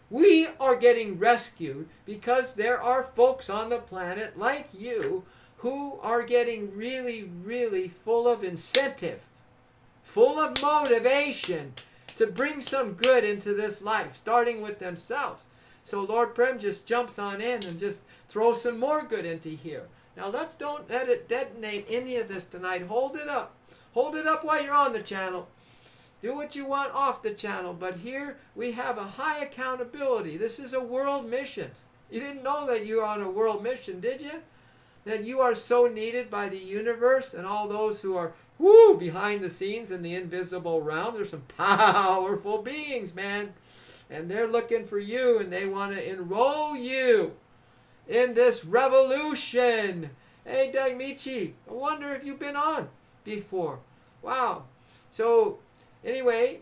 We are getting rescued because there are folks on the planet like you who are getting really, really full of incentive, full of motivation to bring some good into this life, starting with themselves. So Lord Prem just jumps on in and just throws some more good into here. Now don't let it detonate any of this tonight. Hold it up. Hold it up while you're on the channel. Do what you want off the channel, but here we have a high accountability. This is a world mission. You didn't know that you were on a world mission, did you? that you are so needed by the universe and all those who are woo behind the scenes in the invisible realm. There's some powerful beings, man. And they're looking for you, and they want to enroll you in this revolution. Hey, Doug Michi, I wonder if you've been on before. Wow. So, anyway,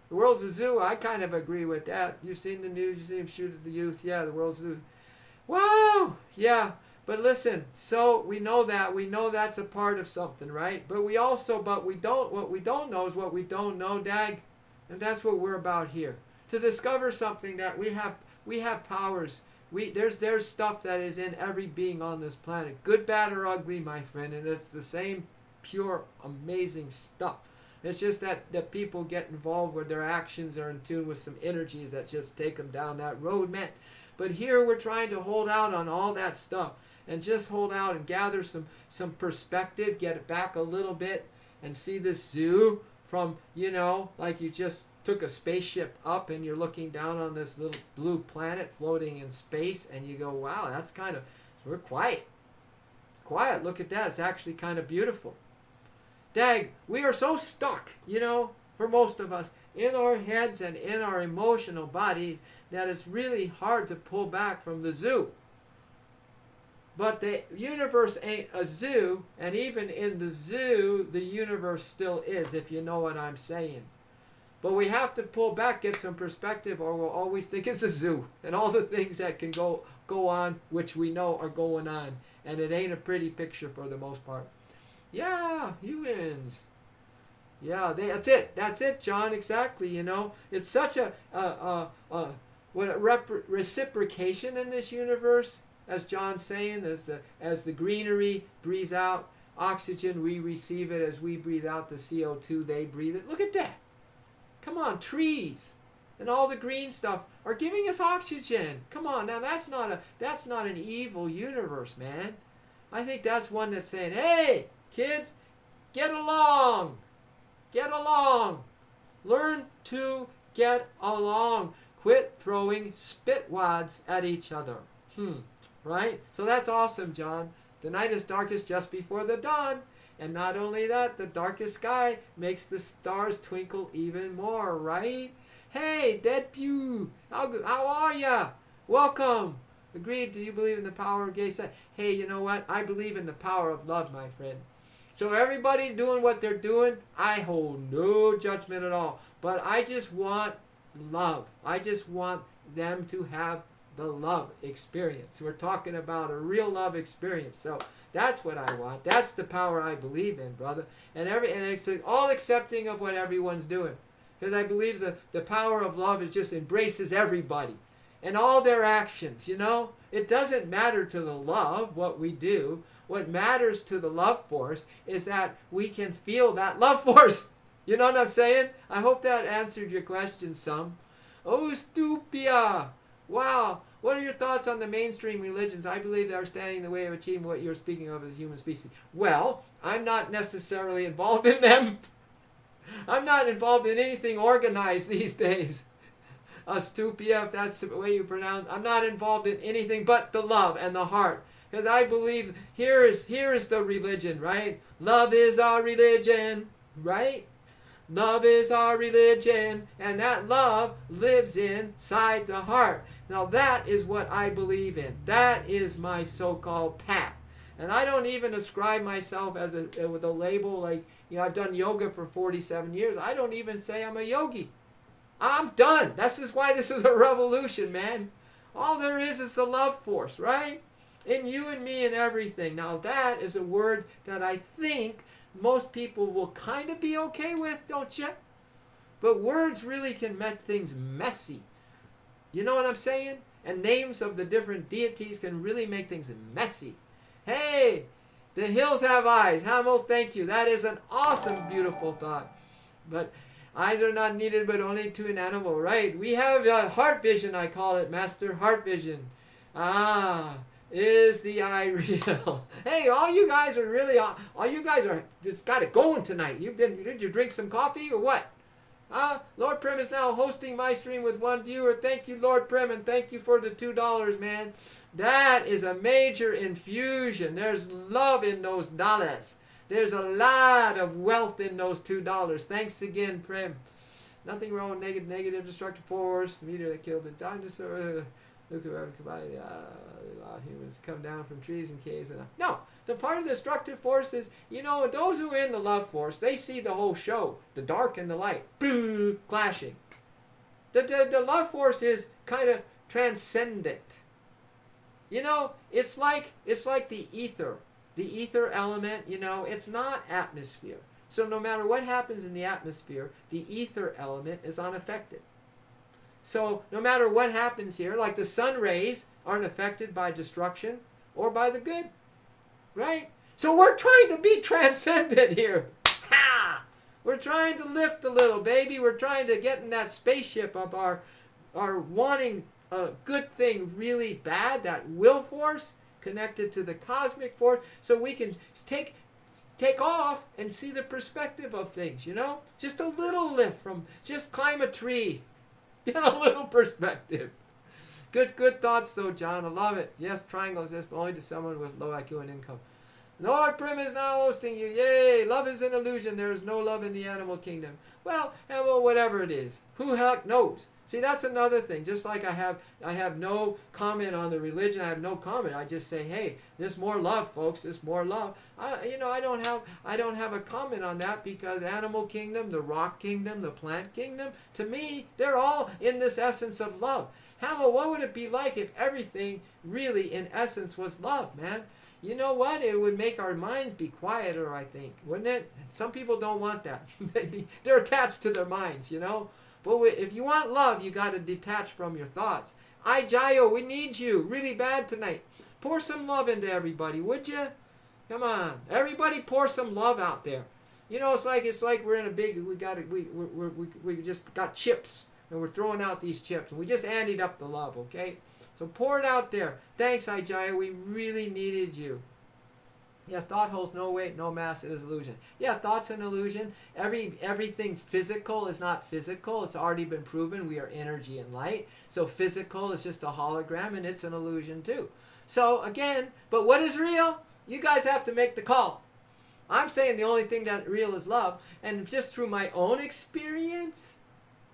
the world's a zoo. I kind of agree with that. You've seen the news. You see him shoot at the youth. Yeah, the world's a zoo. Wow. Yeah. But listen, so we know that. We know that's a part of something, right? But we don't, what we don't know is what we don't know, Dag. And that's what we're about here. To discover something that we have powers. There's stuff that is in every being on this planet. Good, bad, or ugly, my friend. And it's the same pure, amazing stuff. It's just that people get involved where their actions are in tune with some energies that just take them down that road, man. But here we're trying to hold out on all that stuff. And just hold out and gather some perspective, get it back a little bit, and see this zoo from, like you just took a spaceship up and you're looking down on this little blue planet floating in space, and you go, wow, that's we're quiet. Quiet, look at that. It's actually kind of beautiful. Dag, we are so stuck, for most of us, in our heads and in our emotional bodies, that it's really hard to pull back from the zoo. But the universe ain't a zoo, and even in the zoo, the universe still is, if you know what I'm saying. But we have to pull back, get some perspective, or we'll always think it's a zoo, and all the things that can go on, which we know are going on. And it ain't a pretty picture for the most part. Yeah, humans. Yeah, that's it, John, exactly, It's such a reciprocation in this universe. As John's saying, as the greenery breathes out oxygen, we receive it. As we breathe out the CO2, they breathe it. Look at that. Come on, trees and all the green stuff are giving us oxygen. Come on, now that's not an evil universe, man. I think that's one that's saying, hey, kids, get along. Get along. Learn to get along. Quit throwing spitwads at each other. Right? So that's awesome, John. The night is darkest just before the dawn. And not only that, the darkest sky makes the stars twinkle even more, right? Hey, Dead Pew, how are ya? Welcome. Agreed, do you believe in the power of gay sex? Hey, you know what? I believe in the power of love, my friend. So everybody doing what they're doing, I hold no judgment at all. But I just want love. I just want them to have the love experience. We're talking about a real love experience. So that's what I want. That's the power I believe in, brother. And it's all accepting of what everyone's doing. Because I believe the power of love just embraces everybody and all their actions, It doesn't matter to the love what we do. What matters to the love force is that we can feel that love force. You know what I'm saying? I hope that answered your question some. Oh, stupia. Wow. What are your thoughts on the mainstream religions? I believe they are standing in the way of achieving what you're speaking of as human species. Well, I'm not necessarily involved in them. I'm not involved in anything organized these days. Astupia, if that's the way you pronounce. I'm not involved in anything but the love and the heart. Because I believe here is the religion, right? Love is our religion, right? Love is our religion, and that love lives inside the heart. Now that is what I believe in. That is my so-called path. And I don't even ascribe myself with a label like, I've done yoga for 47 years. I don't even say I'm a yogi. I'm done. This is why this is a revolution, man. All there is the love force, right? In you and me and everything. Now that is a word that I think most people will kind of be okay with, don't you? But words really can make things messy. You know what I'm saying? And names of the different deities can really make things messy. Hey, the hills have eyes. Hamill, thank you. That is an awesome, beautiful thought. But eyes are not needed, but only to an animal, right? We have heart vision, I call it, Master. Heart vision. Is the eye real? Hey, all you guys are, it's got it going tonight. Did you drink some coffee or what? Lord Prim is now hosting my stream with one viewer. Thank you, Lord Prim, and thank you for the $2, man. That is a major infusion. There's love in those dollars. There's a lot of wealth in those $2. Thanks again, Prim. Nothing wrong with negative destructive force. The meteor that killed the dinosaur. Look at humans come down from trees and caves. No, the part of the destructive force is, those who are in the love force, they see the whole show, the dark and the light, boom, clashing. The love force is kind of transcendent. It's like the ether element. It's not atmosphere. So no matter what happens in the atmosphere, the ether element is unaffected. So no matter what happens here, like the sun rays aren't affected by destruction or by the good, right? So we're trying to be transcendent here. Ha! We're trying to lift a little, baby. We're trying to get in that spaceship of our wanting a good thing really bad, that will force connected to the cosmic force, so we can take off and see the perspective of things, Just a little lift from just climb a tree. Get a little perspective. Good thoughts though, John. I love it. Yes, triangle exists, but only to someone with low IQ and income. Lord Prim is now hosting you. Yay! Love is an illusion. There is no love in the animal kingdom. Well, whatever it is. Who heck knows? See, that's another thing. Just like I have no comment on the religion. I have no comment. I just say, hey, there's more love, folks. There's more love. I don't have a comment on that, because animal kingdom, the rock kingdom, the plant kingdom, to me, they're all in this essence of love. What would it be like if everything really, in essence, was love, man? You know what? It would make our minds be quieter, I think, wouldn't it? Some people don't want that. They're attached to their minds, But if you want love, you got to detach from your thoughts. Jayo, we need you really bad tonight. Pour some love into everybody, would you? Come on, everybody, pour some love out there. It's like we're in a big. We just got chips, and we're throwing out these chips, and we just anteed up the love. Okay, so pour it out there. Thanks, Jayo. We really needed you. Yes, thought holds no weight, no mass, it is illusion. Yeah, thought's an illusion. Everything physical is not physical. It's already been proven. We are energy and light. So physical is just a hologram, and it's an illusion too. So again, but what is real? You guys have to make the call. I'm saying the only thing that real is love. And just through my own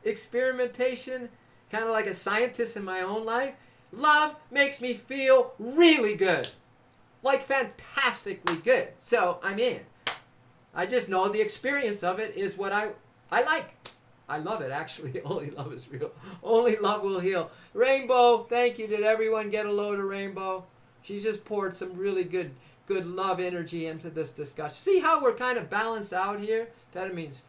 experimentation, kind of like a scientist in my own life, love makes me feel really good. Like fantastically good. So I'm in. I just know the experience of it is what I like. I love it, actually. Only love is real. Only love will heal. Rainbow, thank you. Did everyone get a load of Rainbow? She's just poured some really good love energy into this discussion. See how we're kind of balanced out here? That means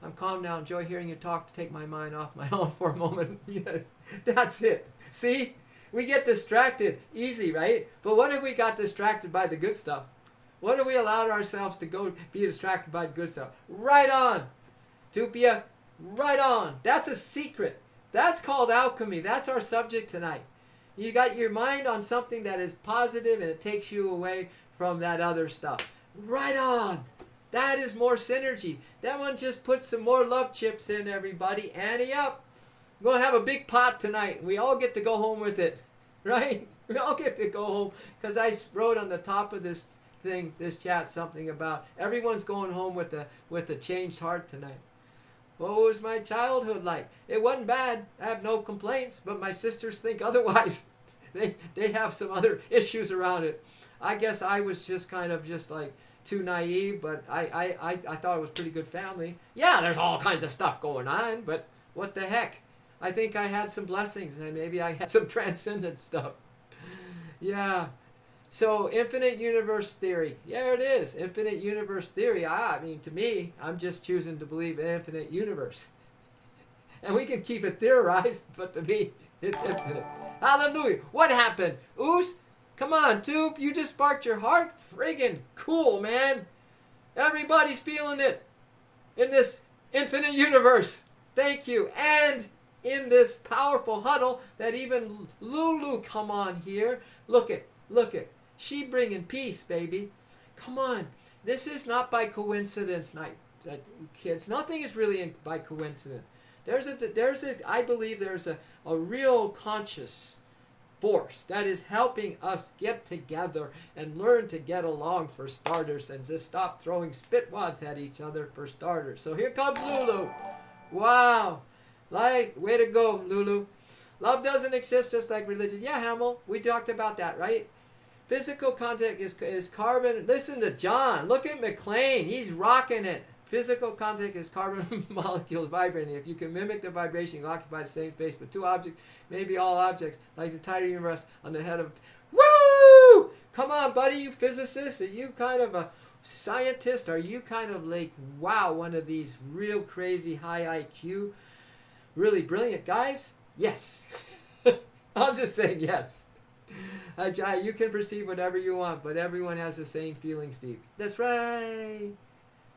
I'm calm now. Enjoy hearing you talk to take my mind off my own for a moment. Yes, that's it. See? We get distracted easy, right? But what if we got distracted by the good stuff? What if we allowed ourselves to go be distracted by the good stuff? Right on. Tupia, right on. That's a secret. That's called alchemy. That's our subject tonight. You got your mind on something that is positive, and it takes you away from that other stuff. Right on. That is more synergy. That one just put some more love chips in, everybody. Ante up. We're going to have a big pot tonight. We all get to go home with it, right? We all get to go home, because I wrote on the top of this chat, something about everyone's going home with a changed heart tonight. What was my childhood like? It wasn't bad. I have no complaints, but my sisters think otherwise. They have some other issues around it. I guess I was just kind of just like too naive, but I thought it was pretty good family. Yeah, there's all kinds of stuff going on, but what the heck? I think I had some blessings, and maybe I had some transcendent stuff. Yeah. So, infinite universe theory. Yeah, it is. Infinite universe theory. I mean, to me, I'm just choosing to believe in infinite universe. And we can keep it theorized, but to me, it's infinite. Hallelujah. What happened? Oos? Come on, Tube. You just sparked your heart? Friggin' cool, man. Everybody's feeling it in this infinite universe. Thank you. And in this powerful huddle that even Lulu come on here. Look it. She bringing peace, baby. Come on. This is not by coincidence night. kids. Nothing is really by coincidence. I believe there's a real conscious force that is helping us get together and learn to get along for starters, and just stop throwing spitwads at each other for starters. So here comes Lulu. Wow. Way to go, Lulu. Love doesn't exist just like religion. Yeah, Hamill, we talked about that, right? Physical contact is carbon. Listen to John. Look at McLean. He's rocking it. Physical contact is carbon molecules vibrating. If you can mimic the vibration, you occupy the same space with two objects, maybe all objects, like the entire universe on the head of... Woo! Come on, buddy, you physicist. Are you kind of a scientist? Are you kind of like, wow, one of these real crazy high IQ, really brilliant guys? Yes. I'm just saying yes. You can perceive whatever you want, but everyone has the same feeling, Steve. That's right.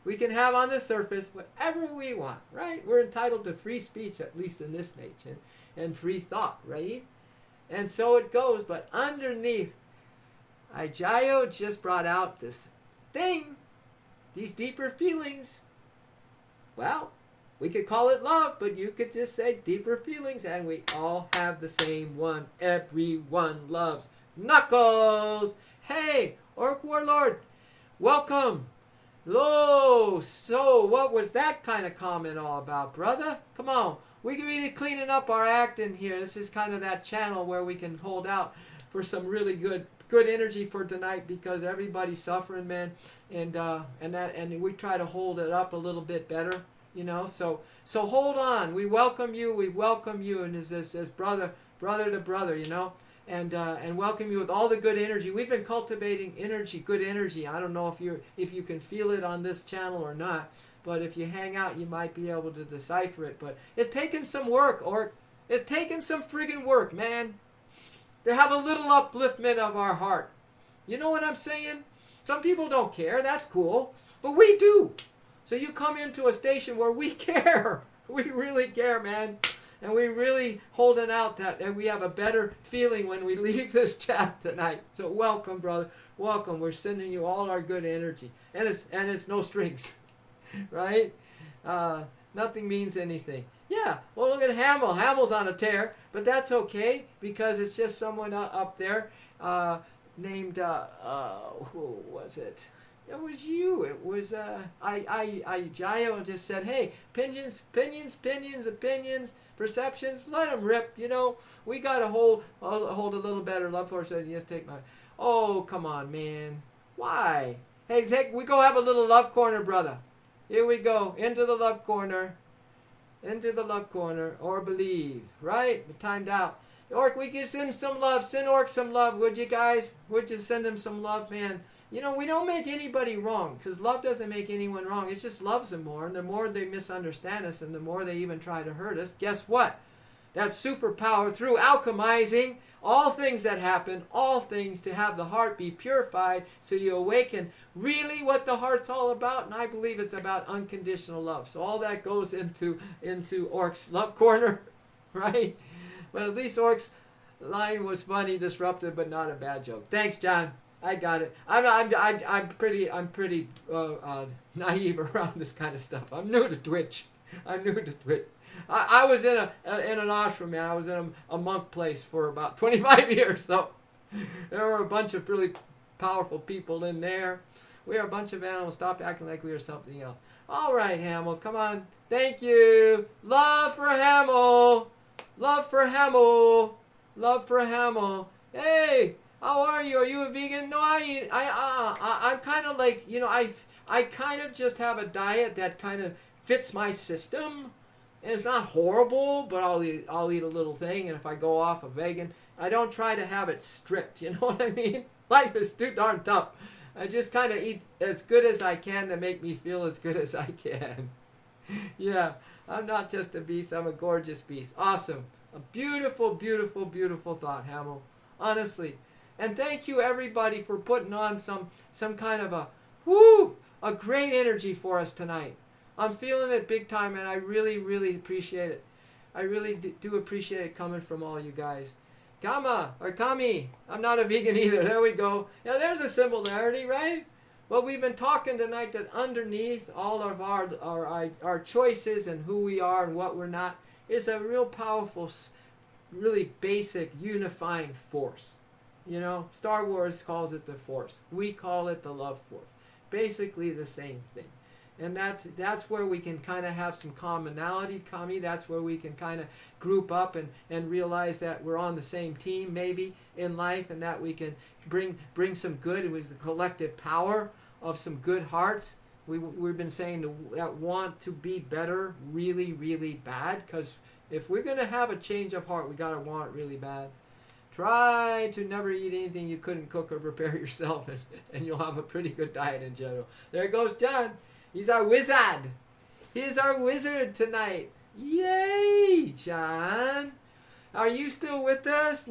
We can have on the surface whatever we want, right? We're entitled to free speech, at least in this nation, and free thought, right? And so it goes, but underneath, Ajayo just brought out this thing, these deeper feelings. Well, we could call it love, but you could just say deeper feelings, and we all have the same one. Everyone loves Knuckles. Hey, Orc Warlord, welcome. Lo, so what was that kind of comment all about, brother? Come on, we can really cleaning up our act in here. This is kind of that channel where we can hold out for some really good energy for tonight, because everybody's suffering, man, and we try to hold it up a little bit better, you know. So hold on. We welcome you, and as brother to brother, you know. And welcome you with all the good energy. We've been cultivating good energy. I don't know if you can feel it on this channel or not, but if you hang out, you might be able to decipher it. But it's taken some work, or it's taken some friggin' work, man, to have a little upliftment of our heart. You know what I'm saying? Some people don't care. That's cool, but we do. So you come into a station where we care. We really care, man. And we really holding out and we have a better feeling when we leave this chat tonight. So welcome, brother. Welcome. We're sending you all our good energy. And it's no strings. Right? Nothing means anything. Yeah. Well, look at Hamill. Hamill's on a tear. But that's okay, because it's just someone up there named, who was it? It was you. It was, Jayo just said, hey, opinions, perceptions, let them rip, you know. We got to hold a little better love for us than just take my... Oh, come on, man. Why? Hey, we go have a little love corner, brother. Here we go. Into the love corner. Or believe, right? We're timed out. Orc, we can send him some love. Send Orc some love, would you guys? Would you send him some love, man? You know, we don't make anybody wrong, because love doesn't make anyone wrong. It just loves them more, and the more they misunderstand us, and the more they even try to hurt us, guess what? That superpower through alchemizing all things that happen, all things to have the heart be purified, so you awaken really what the heart's all about, and I believe it's about unconditional love. So all that goes into Orc's love corner, right? But at least Orc's line was funny, disruptive, but not a bad joke. Thanks, John. I got it. I'm pretty naive around this kind of stuff. I'm new to Twitch. I was in an ashram, man. I was in a monk place for about 25 years, so there were a bunch of really powerful people in there. We are a bunch of animals. Stop acting like we are something else. All right, Hamill, come on. Thank you. Love for Hamill. Hey. How are you? Are you a vegan? No, I'm kind of like, you know, I kind of just have a diet that kind of fits my system. And it's not horrible, but I'll eat a little thing. And if I go off a vegan, I don't try to have it strict. You know what I mean? Life is too darn tough. I just kind of eat as good as I can to make me feel as good as I can. Yeah, I'm not just a beast. I'm a gorgeous beast. Awesome. A beautiful, beautiful, beautiful thought, Hamill. Honestly. And thank you, everybody, for putting on some kind of a great energy for us tonight. I'm feeling it big time, and I really, really appreciate it. I really do appreciate it coming from all you guys. Kami, I'm not a vegan either. There we go. Now, there's a similarity, right? But we've been talking tonight that underneath all of our choices and who we are and what we're not is a real powerful, really basic unifying force. You know, Star Wars calls it the Force. We call it the love force. Basically the same thing. And that's where we can kind of have some commonality, That's where we can kind of group up and realize that we're on the same team maybe in life, and that we can bring some good with the collective power of some good hearts. We've been saying that want to be better really, really bad, because if we're going to have a change of heart, we got to want it really bad. Try to never eat anything you couldn't cook or prepare yourself, and you'll have a pretty good diet in general. There goes John. He's our wizard. He's our wizard tonight. Yay, John. Are you still with us?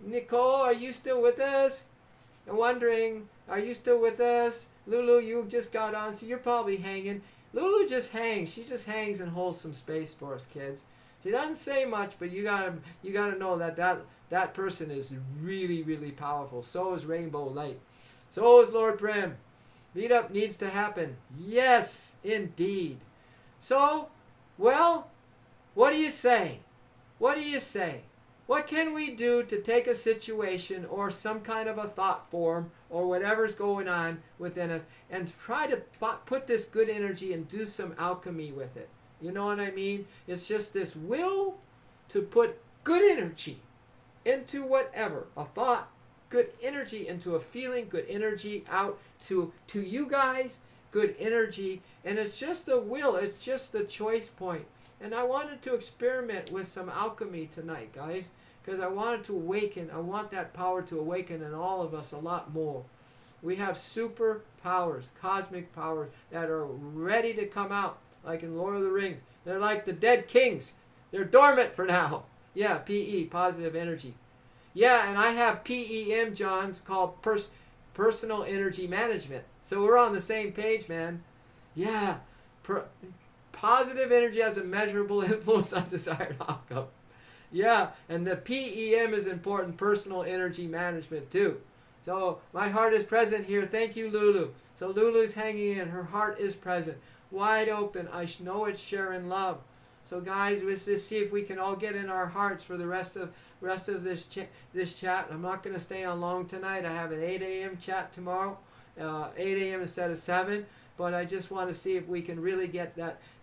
Nicole, are you still with us? I'm wondering, are you still with us? Lulu, you just got on, so you're probably hanging. Lulu just hangs. She just hangs and holds some space for us, kids. She doesn't say much, but you gotta know that person is really, really powerful. So is Rainbow Light. So is Lord Prim. Meetup needs to happen. Yes, indeed. So, well, what do you say? What do you say? What can we do to take a situation or some kind of a thought form or whatever's going on within us and try to put this good energy and do some alchemy with it? You know what I mean? It's just this will to put good energy into whatever, a thought, good energy into a feeling, good energy out to you guys, good energy, and it's just the will, it's just the choice point. And I wanted to experiment with some alchemy tonight, guys, because I wanted to awaken, I want that power to awaken in all of us a lot more. We have super powers, cosmic powers that are ready to come out, like in Lord of the Rings. They're like the dead kings. They're dormant for now. Yeah, PE, positive energy. Yeah, and I have PEM, John's called personal energy management. So we're on the same page, man. Yeah, positive energy has a measurable influence on desired outcome. Yeah, and the PEM is important, personal energy management too. So my heart is present here. Thank you, Lulu. So Lulu's hanging in. Her heart is present. Wide open. I know it's sharing love. So guys, let's just see if we can all get in our hearts for the rest of this chat. I'm not going to stay on long tonight. I have an 8 a.m. chat tomorrow, 8 a.m. instead of 7. But I just want to see if we can really get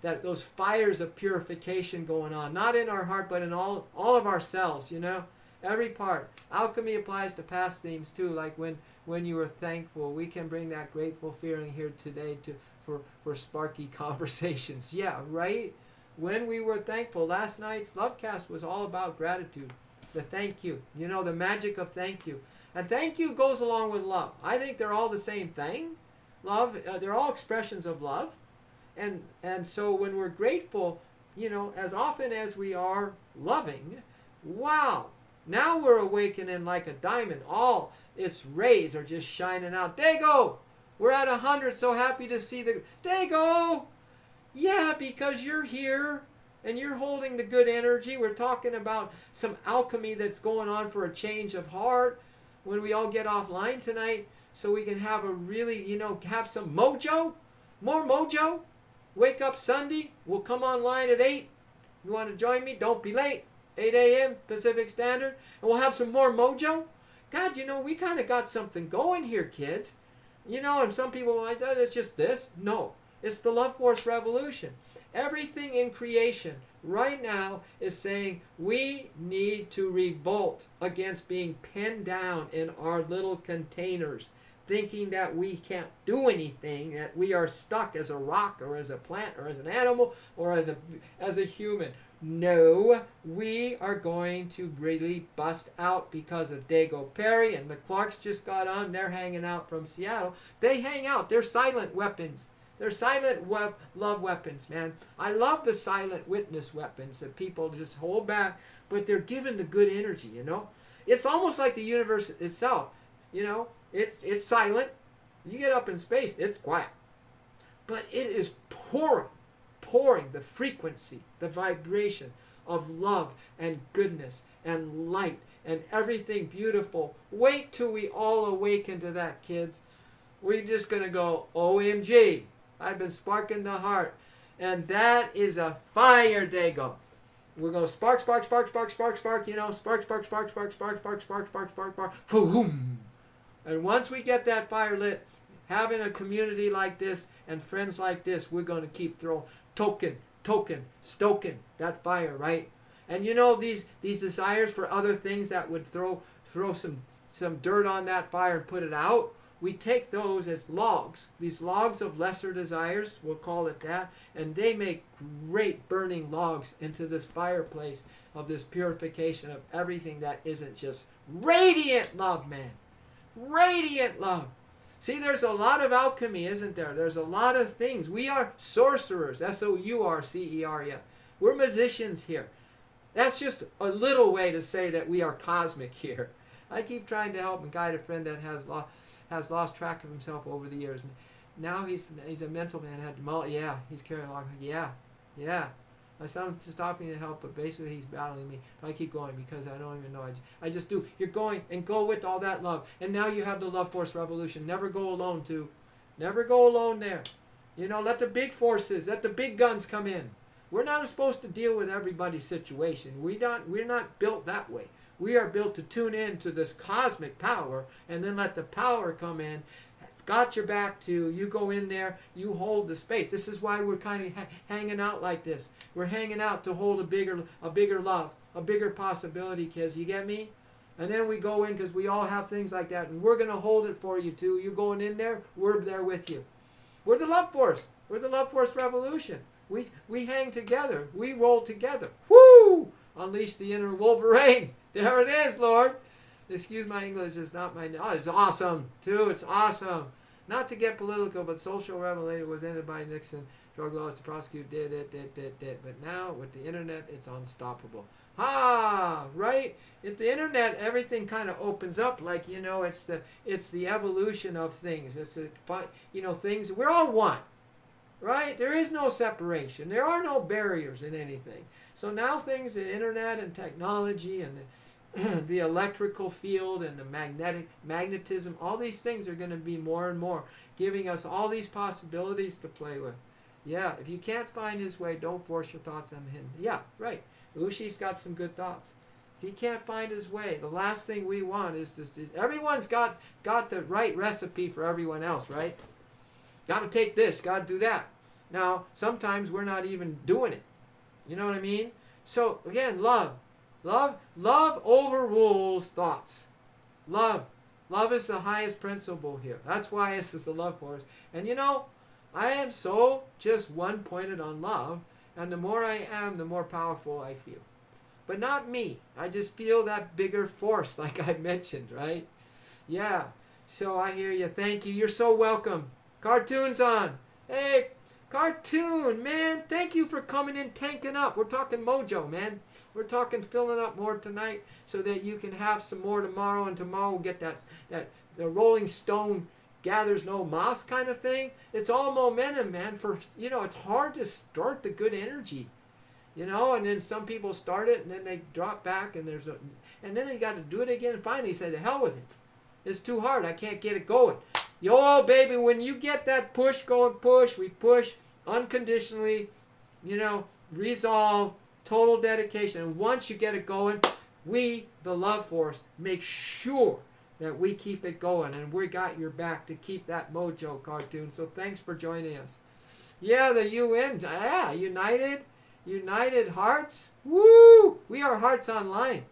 those fires of purification going on, not in our heart, but in all of our cells. You know, every part. Alchemy applies to past themes too, like when you were thankful. We can bring that grateful feeling here today for sparky conversations. Yeah, right. When we were thankful, last night's Lovecast was all about gratitude, the thank you. You know, the magic of thank you. And thank you goes along with love. I think they're all the same thing. Love, they're all expressions of love. And so when we're grateful, you know, as often as we are loving, wow, now we're awakening like a diamond. All its rays are just shining out. Dago, we're at 100, so happy to see the... Dago! Yeah, because you're here and you're holding the good energy. We're talking about some alchemy that's going on for a change of heart when we all get offline tonight, so we can have a really, you know, have some mojo, more mojo. Wake up Sunday. We'll come online at 8. You want to join me? Don't be late. 8 a.m. Pacific Standard. And we'll have some more mojo. God, you know, we kind of got something going here, kids. You know, and some people might say, it's just this. No. It's the love force revolution. Everything in creation right now is saying we need to revolt against being pinned down in our little containers, thinking that we can't do anything, that we are stuck as a rock or as a plant or as an animal or as a human. No, we are going to really bust out because of Dago Perry, and the Clarks just got on. They're hanging out from Seattle. They hang out. They're silent weapons. They're silent love weapons, man. I love the silent witness weapons that people just hold back, but they're given the good energy, you know? It's almost like the universe itself, you know? It's silent. You get up in space, it's quiet. But it is pouring the frequency, the vibration of love and goodness and light and everything beautiful. Wait till we all awaken to that, kids. We're just going to go, OMG, I've been sparking the heart. And that is a fire dago. We're going to spark, spark, spark, spark, spark, spark, you know, spark, spark, spark, spark, spark, spark, spark, spark, spark, spark, boom. And once we get that fire lit, having a community like this and friends like this, we're going to keep throwing, stoking that fire, right? And you know, these desires for other things that would throw some dirt on that fire and put it out, we take those as logs, these logs of lesser desires, we'll call it that, and they make great burning logs into this fireplace of this purification of everything that isn't just radiant love, man. Radiant love. See, there's a lot of alchemy, isn't there? There's a lot of things. We are sorcerers, S-O-U-R-C-E-R-E. We're magicians here. That's just a little way to say that we are cosmic here. I keep trying to help and guide a friend that has lost track of himself over the years. Now he's a mental man. He's carrying along. Yeah. I'm stopping to help, but basically he's battling me. I keep going because I don't even know. I just do. You're going and go with all that love. And now you have the love force revolution. Never go alone, too. Never go alone there. You know, let the big forces, let the big guns come in. We're not supposed to deal with everybody's situation. We're not built that way. We are built to tune in to this cosmic power and then let the power come in. It's got your back too. You go in there, you hold the space. This is why we're kind of hanging out like this. We're hanging out to hold a bigger love, a bigger possibility, kids. You get me? And then we go in because we all have things like that, and we're going to hold it for you too. You going in there, we're there with you. We're the love force. We're the love force revolution. We hang together. We roll together. Woo! Unleash the inner Wolverine. There it is, Lord. Excuse my English. It's not my... Oh, it's awesome, too. It's awesome. Not to get political, but social revolution was ended by Nixon. Drug laws to prosecute did. But now, with the internet, it's unstoppable. Right? At the internet, everything kind of opens up like, you know, it's the evolution of things. It's things... We're all one. Right? There is no separation. There are no barriers in anything. So now things, the internet and technology and the electrical field and the magnetism, all these things are going to be more and more, giving us all these possibilities to play with. Yeah, if you can't find his way, don't force your thoughts on him. Yeah, right. Ushi's got some good thoughts. If he can't find his way, the last thing we want is everyone's got the right recipe for everyone else, right? Got to take this, got to do that. Now, sometimes we're not even doing it. You know what I mean? So, again, love. Love overrules thoughts. Love is the highest principle here. That's why this is the love force. And you know, I am so just one-pointed on love, and the more I am, the more powerful I feel. But not me. I just feel that bigger force, like I mentioned, right? Yeah. So I hear you. Thank you. You're so welcome. Cartoon's on. Hey, Cartoon, man. Thank you for coming in, tanking up. We're talking mojo, man. We're talking filling up more tonight so that you can have some more tomorrow, and tomorrow we'll get that the Rolling Stone gathers no moss kind of thing. It's all momentum, man. It's hard to start the good energy, and then some people start it and then they drop back and then you got to do it again and finally say, the hell with it. It's too hard. I can't get it going. Yo, baby, when you get that push going, we push unconditionally, resolve, total dedication. And once you get it going, we, the love force, make sure that we keep it going. And we got your back to keep that mojo, Cartoon. So thanks for joining us. Yeah, the UN. Yeah, United Hearts. Woo! We are Hearts Online.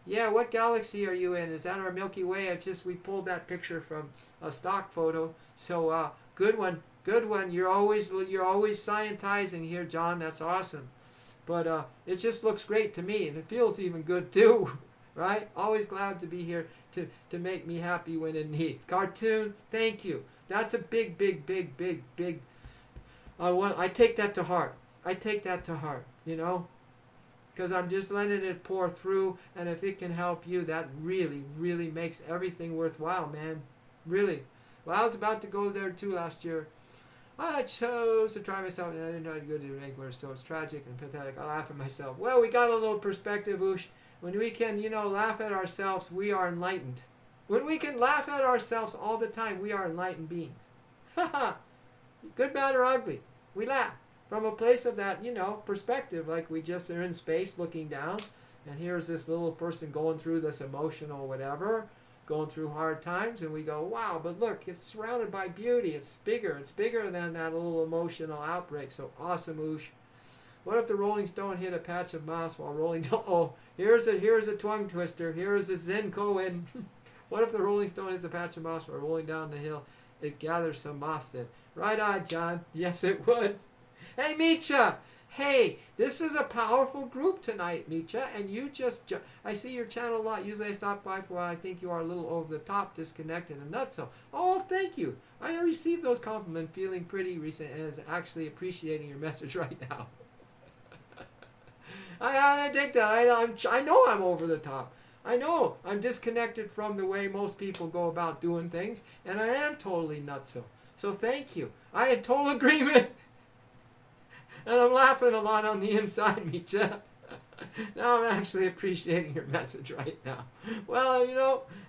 Yeah, what galaxy are you in? Is that our Milky Way? It's just we pulled that picture from a stock photo. So good one. You're always scientizing here, John. That's awesome. But it just looks great to me, and it feels even good too, right? Always glad to be here to make me happy when in need. Cartoon, thank you. That's a big. I take that to heart. Because I'm just letting it pour through, and if it can help you, that really, really makes everything worthwhile, man. Really. Well, I was about to go there too last year. I chose to try myself, and I didn't try to go to make worse, so it's tragic and pathetic. I laugh at myself. Well, we got a little perspective, Oosh. When we can, laugh at ourselves, we are enlightened. When we can laugh at ourselves all the time, we are enlightened beings. Haha. Good, bad, or ugly. We laugh from a place of that, perspective, like we just are in space looking down, and here's this little person going through this emotional whatever, going through hard times, and we go, wow, but look, it's surrounded by beauty. It's bigger than that little emotional outbreak. So awesome, Oosh. What if the rolling stone hit a patch of moss while rolling down? Oh, here's a tongue twister. Here's a Zen koan. What if the rolling stone hits a patch of moss while rolling down the hill? It gathers some moss then. Right on, John. Yes, it would. Hey, Micha. Hey, this is a powerful group tonight, Micha, and you just, I see your channel a lot. Usually I stop by for a while. I think you are a little over the top, disconnected, and nutso. Oh, thank you. I received those compliments, feeling pretty recent, and is actually appreciating your message right now. I take that. I know I'm over the top. I know I'm disconnected from the way most people go about doing things, and I am totally nutso. So thank you. I had total agreement. And I'm laughing a lot on the inside, Micha. Now I'm actually appreciating your message right now. Well,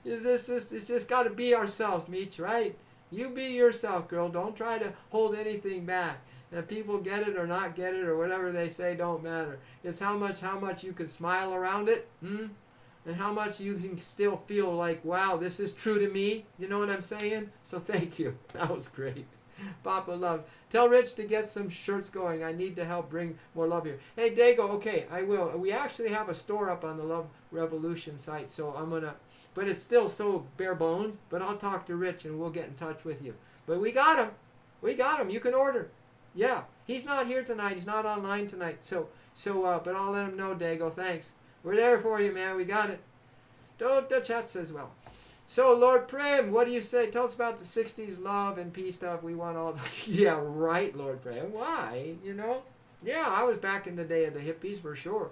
it's just got to be ourselves, Meech, right? You be yourself, girl. Don't try to hold anything back. And people get it or not get it or whatever they say don't matter. It's how much you can smile around it, and how much you can still feel like, wow, this is true to me. You know what I'm saying? So thank you. That was great. Papa love. Tell Rich to get some shirts going. I need to help bring more love here. Hey, Dago, okay, I will. We actually have a store up on the Love Revolution site, so I'm going to, but it's still so bare bones, but I'll talk to Rich and we'll get in touch with you. But we got him. We got him. You can order. Yeah, he's not here tonight. He's not online tonight. But I'll let him know, Dago. Thanks. We're there for you, man. We got it. Don't the chat says well. So, Lord Prem, what do you say? Tell us about the 60s love and peace stuff. We want all the... Yeah, right, Lord Prem. Why? Yeah, I was back in the day of the hippies for sure.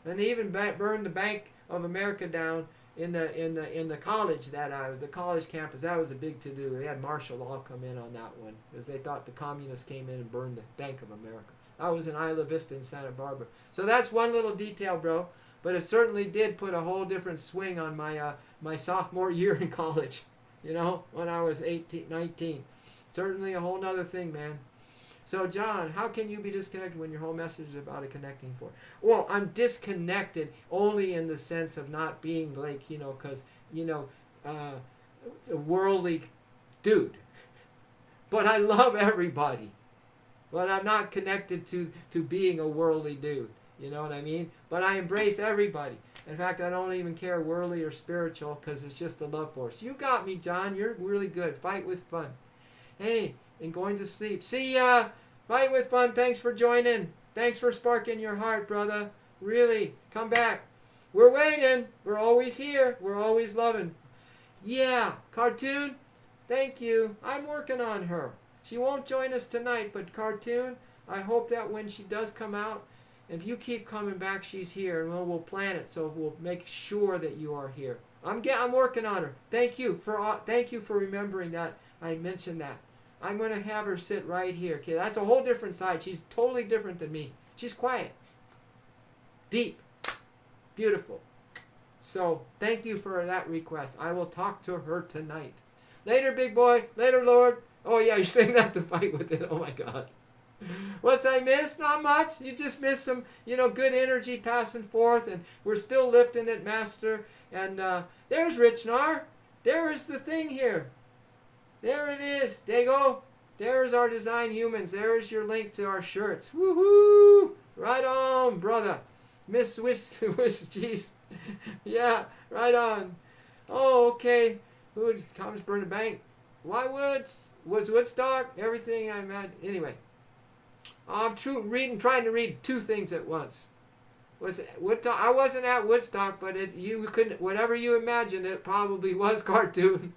And they even burned the Bank of America down in the college that I was, the college campus. That was a big to-do. They had martial law come in on that one because they thought the communists came in and burned the Bank of America. That was in Isla Vista in Santa Barbara. So that's one little detail, bro. But it certainly did put a whole different swing on my sophomore year in college, when I was 18, 19. Certainly a whole nother thing, man. So, John, how can you be disconnected when your whole message is about a connecting force? Well, I'm disconnected only in the sense of not being like, because, a worldly dude. But I love everybody. But I'm not connected to being a worldly dude. You know what I mean? But I embrace everybody. In fact, I don't even care worldly or spiritual because it's just the love force. You got me, John. You're really good. Fight with fun. Hey, and going to sleep. See ya. Fight with fun. Thanks for joining. Thanks for sparking your heart, brother. Really. Come back. We're waiting. We're always here. We're always loving. Yeah. Cartoon. Thank you. I'm working on her. She won't join us tonight, but Cartoon, I hope that when she does come out, if you keep coming back, she's here, and we'll plan it so we'll make sure that you are here. I'm working on her. Thank you for remembering that. I mentioned that. I'm going to have her sit right here. Okay, that's a whole different side. She's totally different than me. She's quiet, deep, beautiful. So thank you for that request. I will talk to her tonight. Later, big boy. Later, Lord. Oh yeah, you're saying that to fight with it. Oh my God. What's I miss? Not much. You just miss some, good energy passing forth, and we're still lifting it, Master. And there's Richnar. There is the thing here. There it is. Dago. There's our design humans. There's your link to our shirts. Woohoo! Right on, brother. Miss Swiss Cheese. Yeah, right on. Oh, okay. Who comes burn the bank? Why was Woodstock? Everything I'm at. Anyway. I'm trying to read two things at once. I wasn't at Woodstock, but you couldn't, whatever you imagined, it probably was cartoon.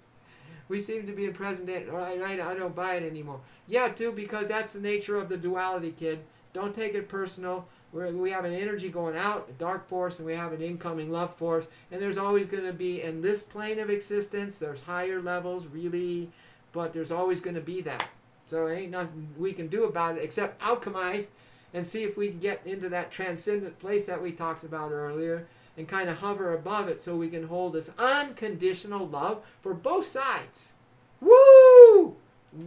We seem to be in present day. Right, I don't buy it anymore. Yeah, too, because that's the nature of the duality, kid. Don't take it personal. We have an energy going out, a dark force, and we have an incoming love force. And there's always going to be, in this plane of existence, there's higher levels, really, but there's always going to be that. So ain't nothing we can do about it except alchemize and see if we can get into that transcendent place that we talked about earlier and kind of hover above it so we can hold this unconditional love for both sides. Woo!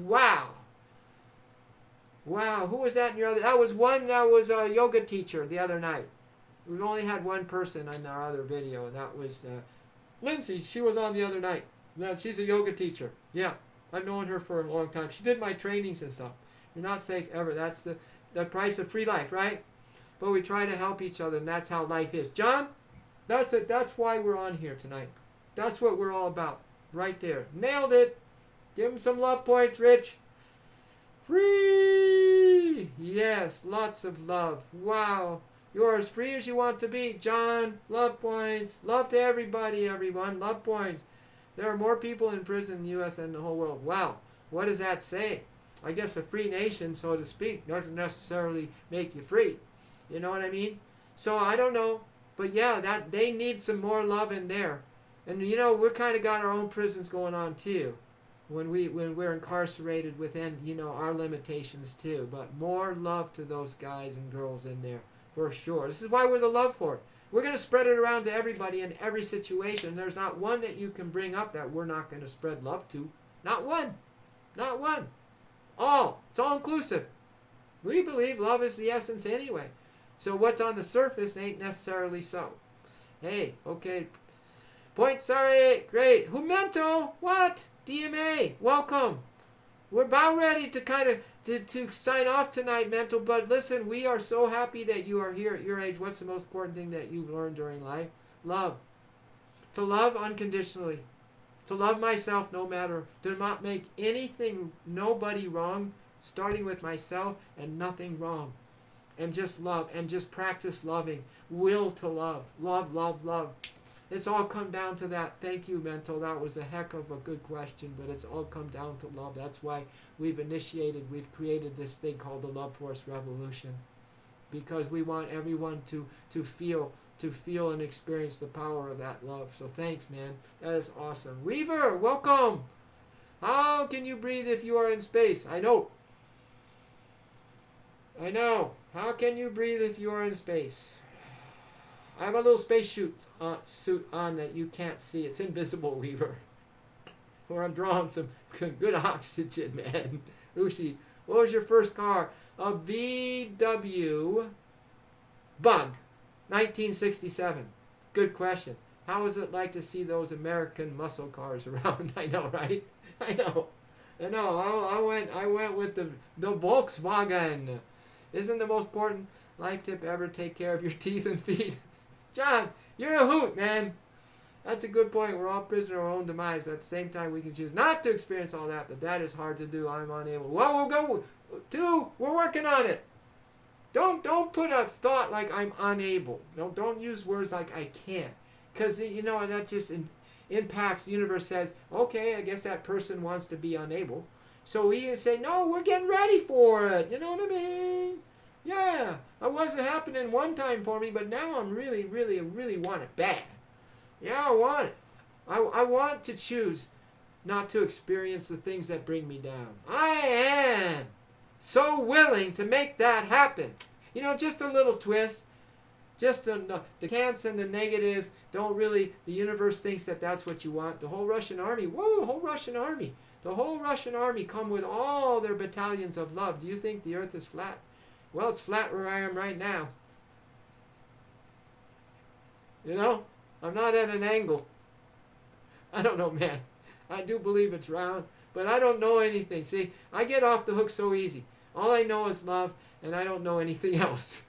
Wow. Wow, who was that in your other? That was a yoga teacher the other night. We've only had one person in our other video, and that was Lindsay. She was on the other night. Now, she's a yoga teacher. Yeah, I've known her for a long time. She did my trainings and stuff. You're not safe ever. That's the price of free life, right? But we try to help each other, and that's how life is. John, that's it. That's why we're on here tonight. That's what we're all about. Right there. Nailed it. Give him some love points, Rich. Free! Yes, lots of love. Wow. You're as free as you want to be, John. Love points. Love to everybody, everyone. Love points. There are more people in prison in the U.S. than the whole world. Wow. What does that say? I guess a free nation, so to speak, doesn't necessarily make you free. You know what I mean? So I don't know. But yeah, that they need some more love in there. And you know, we're kind of got our own prisons going on too. When we're incarcerated within, you know, our limitations too. But more love to those guys and girls in there. For sure. This is why we're the love for it. We're going to spread it around to everybody in every situation. There's not one that you can bring up that we're not going to spread love to. Not one. Not one. All. It's all inclusive. We believe love is the essence anyway. So what's on the surface ain't necessarily so. Hey, okay. Point, sorry. Great. Humento. What? DMA. Welcome. We're about ready to kind of to sign off tonight, Mental, but listen, we are so happy that you are here at your age. What's the most important thing that you've learned during life? Love. To love unconditionally. To love myself no matter. To not make anything, nobody wrong, starting with myself and nothing wrong. And just love and just practice loving. Will to love. Love, love, love. It's all come down to that. Thank you, Mental. That was a heck of a good question, but it's all come down to love. That's why we've created this thing called the Love Force Revolution. Because we want everyone to feel and experience the power of that love. So thanks, man. That is awesome. Weaver, welcome. How can you breathe if you are in space? I know. How can you breathe if you are in space? I have a little space suit on that you can't see. It's invisible, Weaver. Where I'm drawing some good oxygen, man. Ushi, what was your first car? A VW Bug, 1967. Good question. How was it like to see those American muscle cars around? I know, right? I know. I went with the Volkswagen. Isn't the most important life tip ever take care of your teeth and feet? John, you're a hoot, man. That's a good point. We're all prisoners of our own demise, but at the same time, we can choose not to experience all that, but that is hard to do. I'm unable. Well, we'll go. We're working on it. Don't put a thought like I'm unable. Don't use words like I can't. Because, that just impacts. The universe says, okay, I guess that person wants to be unable. So we can say, no, we're getting ready for it. You know what I mean? Yeah, it wasn't happening one time for me, but now I'm really want it bad. Yeah, I want it. I want to choose not to experience the things that bring me down. I am so willing to make that happen. Just a little twist. Just the cants and the negatives don't really, the universe thinks that that's what you want. The whole Russian army, whoa, the whole Russian army. The whole Russian army come with all their battalions of love. Do you think the earth is flat? Well, it's flat where I am right now. I'm not at an angle. I don't know, man. I do believe it's round, but I don't know anything. See, I get off the hook so easy. All I know is love, and I don't know anything else.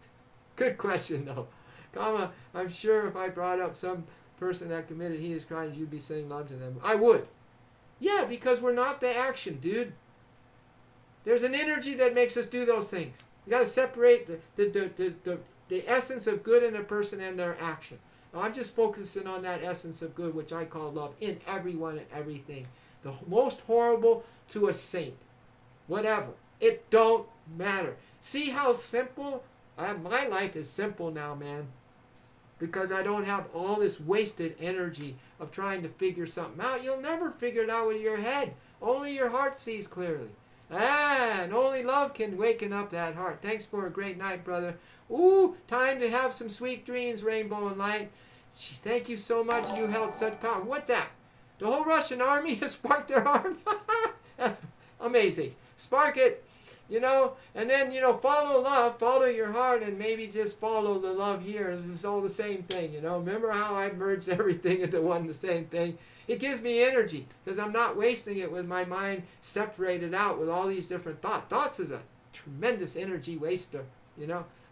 Good question, though. Comma, I'm sure if I brought up some person that committed heinous crimes, you'd be saying love to them. I would. Yeah, because we're not the action, dude. There's an energy that makes us do those things. You got to separate the essence of good in a person and their action. Now, I'm just focusing on that essence of good, which I call love, in everyone and everything. The most horrible to a saint. Whatever. It don't matter. See how simple? My life is simple now, man. Because I don't have all this wasted energy of trying to figure something out. You'll never figure it out with your head. Only your heart sees clearly. And only love can waken up that heart. Thanks for a great night, brother. Ooh, time to have some sweet dreams, Rainbow and Light. Thank you so much. You held such power. What's that? The whole Russian army has sparked their heart? That's amazing. Spark it, and then, follow love, follow your heart, and maybe just follow the love here. This is all the same thing, Remember how I merged everything into one, the same thing? It gives me energy because I'm not wasting it with my mind separated out with all these different thoughts. Thoughts is a tremendous energy waster,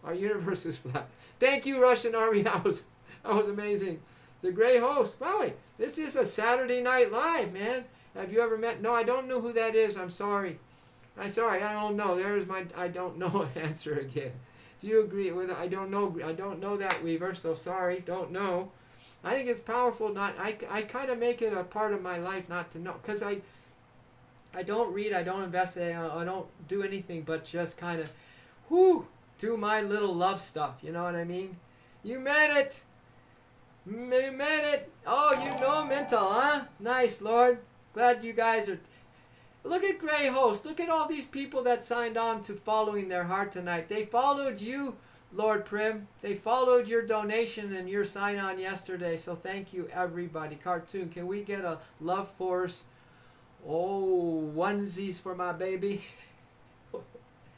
Our universe is flat. Thank you, Russian army. That was amazing. The Gray Host. Wow, this is a Saturday Night Live, man. Have you ever met? No, I don't know who that is. I'm sorry. I don't know. There's my I don't know answer again. Do you agree with it? I don't know that, Weaver, so sorry. Don't know. I think it's powerful. I kind of make it a part of my life not to know. Because I don't read, I don't investigate, I don't do anything but just kind of, do my little love stuff. You know what I mean? You meant it. You meant it. Oh, mental, huh? Nice, Lord. Glad you guys are. Look at Gray Host. Look at all these people that signed on to following their heart tonight. They followed you, Lord Prim. They followed your donation and your sign on yesterday. So thank you, everybody. Cartoon, can we get a love force? Oh, onesies for my baby.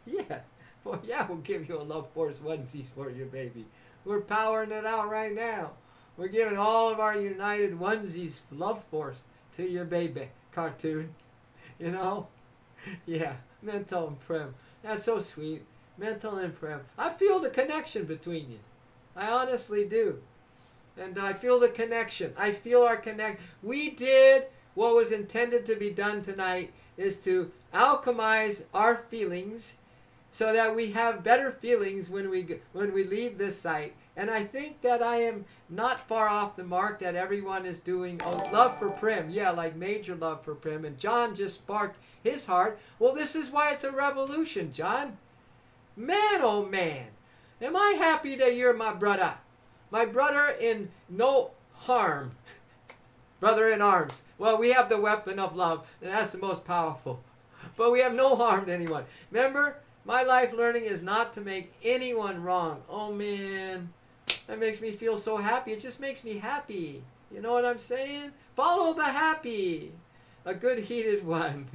Yeah. Well, yeah, we'll give you a love force onesies for your baby. We're powering it out right now. We're giving all of our united onesies love force to your baby, Cartoon. Yeah, Mental and Prim. That's so sweet. Mental and Prim. I feel the connection between you. I honestly do. And I feel the connection. I feel our connect. We did what was intended to be done tonight, is to alchemize our feelings so that we have better feelings when we leave this site. And I think that I am not far off the mark that everyone is doing. Oh, love for Prim. Yeah, like major love for Prim. And John just sparked his heart. Well, this is why it's a revolution, John. Man, oh man. Am I happy that you're my brother. My brother in no harm. Brother in arms. Well, we have the weapon of love, and that's the most powerful. But we have no harm to anyone. Remember, my life learning is not to make anyone wrong. Oh man. That makes me feel so happy. It just makes me happy. You know what I'm saying? Follow the happy. A good heated one.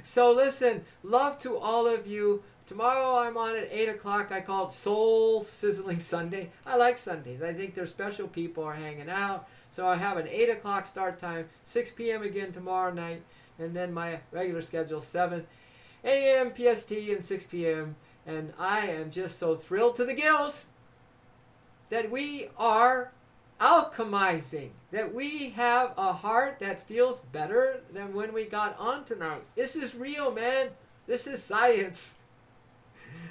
So listen, love to all of you. Tomorrow I'm on at 8 o'clock. I call it Soul Sizzling Sunday. I like Sundays. I think there's special people are hanging out. So I have an 8 o'clock start time, 6 p.m. again tomorrow night, and then my regular schedule, 7 a.m. PST and 6 p.m. And I am just so thrilled to the gills that we are alchemizing, that we have a heart that feels better than when we got on tonight. This is real, man. This is science.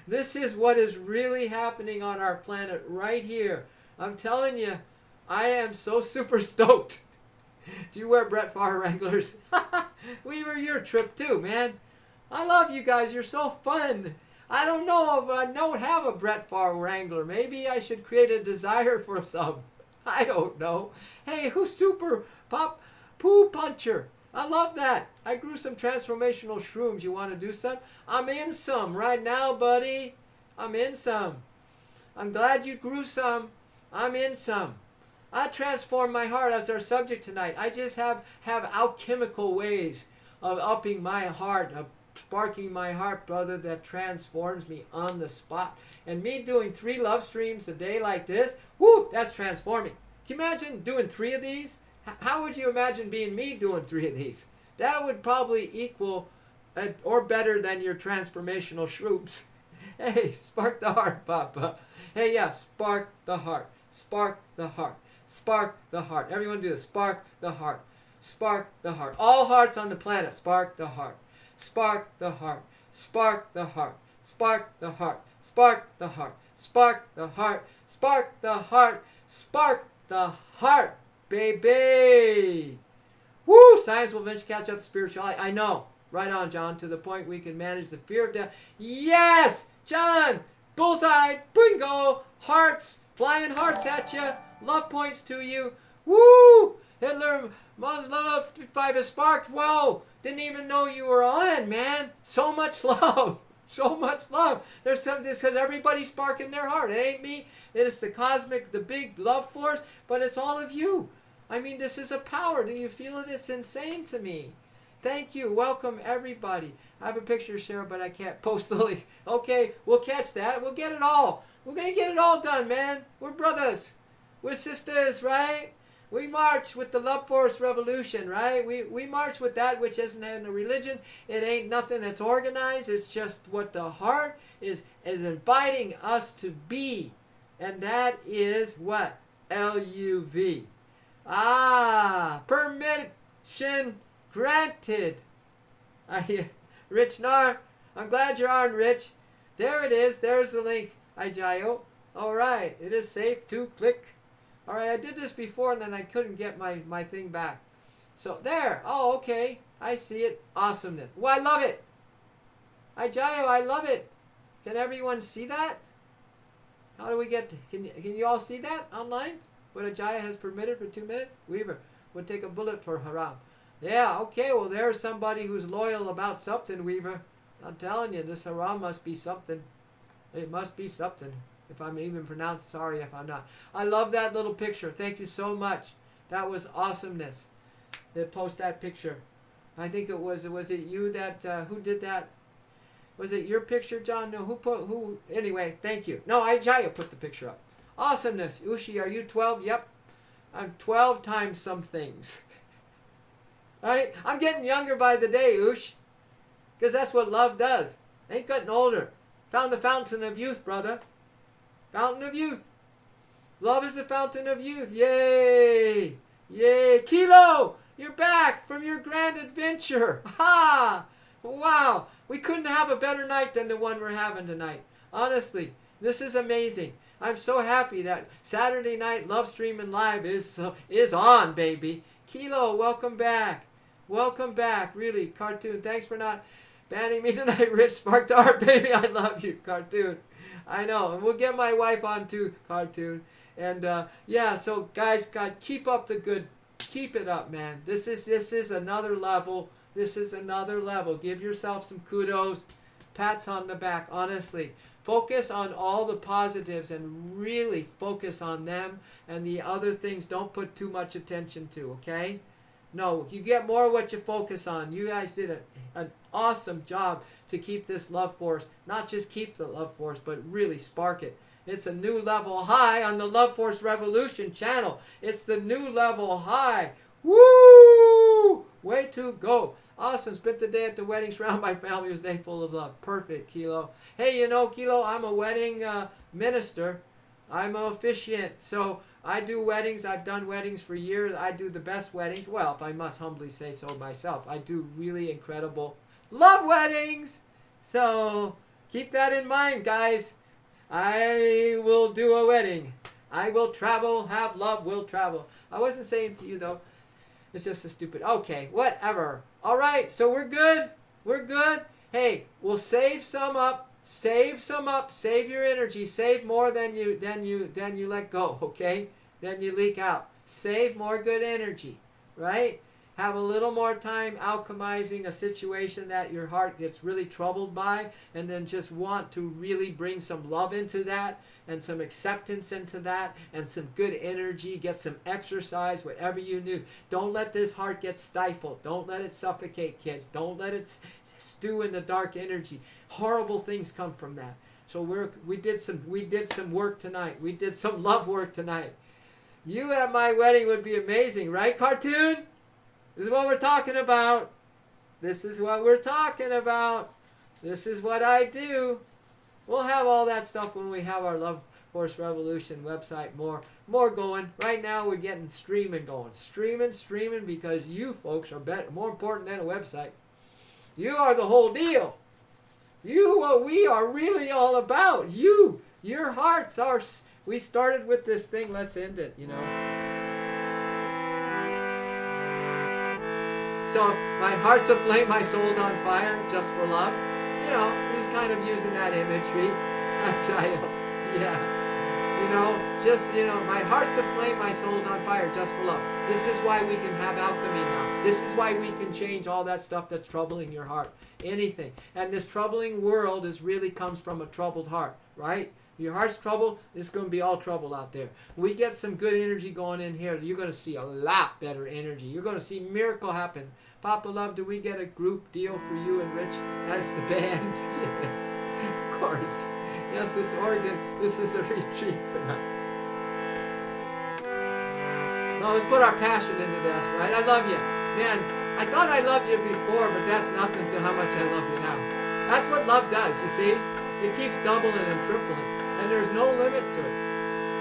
This is what is really happening on our planet right here. I'm telling you, I am so super stoked. Do you wear Brett Favre Wranglers? We were your trip too, man. I love you guys. You're so fun. I don't know if I don't have a Brett Favre Wrangler. Maybe I should create a desire for some. I don't know. Hey, who's Super Pop Poo Puncher? I love that. I grew some transformational shrooms. You want to do some? I'm in some right now, buddy. I'm in some. I'm glad you grew some. I'm in some. I transform my heart as our subject tonight. I just have alchemical ways of upping my heart, of sparking my heart, brother, that transforms me on the spot. And me doing 3 love streams a day like this, whoo, that's transforming. Can you imagine doing 3 of these? How would you imagine being me doing 3 of these? That would probably equal or better than your transformational shrooms. Hey, spark the heart, Papa. Hey, yeah, spark the heart. Spark the heart. Spark the heart. Everyone do this. Spark the heart. Spark the heart. All hearts on the planet. Spark the heart. Spark the heart. Spark the heart. Spark the heart. Spark the heart. Spark the heart. Spark the heart. Spark the heart, baby. Woo! Science will eventually catch up to spirituality. I know. Right on, John. To the point we can manage the fear of death. Yes! John! Bullseye! Bingo! Hearts! Flying hearts at you. Love points to you. Woo! Hitler, Muslim, five is sparked. Whoa, didn't even know you were on, man. So much love. So much love. There's something because everybody's sparking their heart. It ain't me. It is the cosmic, the big love force, but it's all of you. I mean, this is a power. Do you feel it? It's insane to me. Thank you. Welcome, everybody. I have a picture to share, but I can't post the link. Okay, we'll catch that. We'll get it all. We're going to get it all done, man. We're brothers. We're sisters, right? We march with the love force revolution, right? We march with that which isn't in a religion. It ain't nothing that's organized. It's just what the heart is inviting us to be. And that is what? LUV. Permission granted. Rich Nar, I'm glad you're on, Rich. There it is. There's the link. Jayo. All right. It is safe to click. All right. I did this before and then I couldn't get my thing back. So there. Oh, okay. I see it. Awesomeness. Well, I love it. Jayo, I love it. Can everyone see that? How do we get? Can you all see that online? What Ajaya has permitted for 2 minutes? Weaver would take a bullet for haram. Yeah, okay, well, there's somebody who's loyal about something, Weaver. I'm telling you, this haram must be something. It must be something. If I'm even pronounced, sorry if I'm not. I love that little picture. Thank you so much. That was awesomeness. They post that picture. I think it was it you that, who did that? Was it your picture, John? No, who, anyway, thank you. No, Ajaya put the picture up. Awesomeness. Ushi, are you 12? Yep. I'm 12 times some things. Right? I'm getting younger by the day, Ush. Because that's what love does. Ain't getting older. Found the fountain of youth, brother. Fountain of youth. Love is the fountain of youth. Yay! Yay! Kilo! You're back from your grand adventure. Ha! Wow! We couldn't have a better night than the one we're having tonight. Honestly, this is amazing. I'm so happy that Saturday night Love Streaming Live is on, baby. Kilo, welcome back. Welcome back. Really, Cartoon. Thanks for not banning me tonight, Rich. Sparked art, baby. I love you, Cartoon. I know. And we'll get my wife on too, Cartoon. And yeah, so guys, God, keep up the good. Keep it up, man. This is another level. This is another level. Give yourself some kudos. Pats on the back, honestly. Focus on all the positives and really focus on them, and the other things don't put too much attention to, okay? No, you get more what you focus on. You guys did an awesome job to keep this love force. Not just keep the love force, but really spark it. It's a new level high on the Love Force Revolution channel. It's the new level high. Woo! Way to go. Awesome. Spent the day at the wedding surrounded by family. It was a day full of love. Perfect, Kilo. Hey, you know, Kilo, I'm a wedding minister. I'm an officiant. So I do weddings. I've done weddings for years. I do the best weddings. Well, if I must humbly say so myself. I do really incredible love weddings. So keep that in mind, guys. I will do a wedding. I will travel. Have love. Will travel. I wasn't saying to you, though. It's just a stupid. Okay, whatever. All right, so we're good. We're good. Hey, we'll save some up. Save some up. Save your energy. Save more than you let go. Okay, then you leak out. Save more good energy, right? Have a little more time alchemizing a situation that your heart gets really troubled by, and then just want to really bring some love into that and some acceptance into that and some good energy. Get some exercise, whatever you do. Don't let this heart get stifled. Don't let it suffocate, kids. Don't let it stew in the dark energy. Horrible things come from that. So we did some work tonight. We did some love work tonight. You at my wedding would be amazing, right, Cartoon? This is what we're talking about. This is what we're talking about. This is what I do. We'll have all that stuff when we have our Love Force Revolution website more going. Right now we're getting streaming going. Streaming because you folks are more important than a website. You are the whole deal. You, what we are really all about. You, your hearts are. We started with this thing. Let's end it, you know. So my heart's aflame, my soul's on fire, just for love. You know, just kind of using that imagery. Yeah. You know, just, my heart's aflame, my soul's on fire, just for love. This is why we can have alchemy now. This is why we can change all that stuff that's troubling your heart. Anything. And this troubling world really comes from a troubled heart, right? Your heart's troubled, it's going to be all trouble out there. We get some good energy going in here, you're going to see a lot better energy. You're going to see miracle happen. Papa Love, do we get a group deal for you and Rich as the band? Yeah, of course. Yes, this is a retreat tonight. No, let's put our passion into this, right? I love you. Man, I thought I loved you before, but that's nothing to how much I love you now. That's what love does, you see? It keeps doubling and tripling, and there's no limit to it.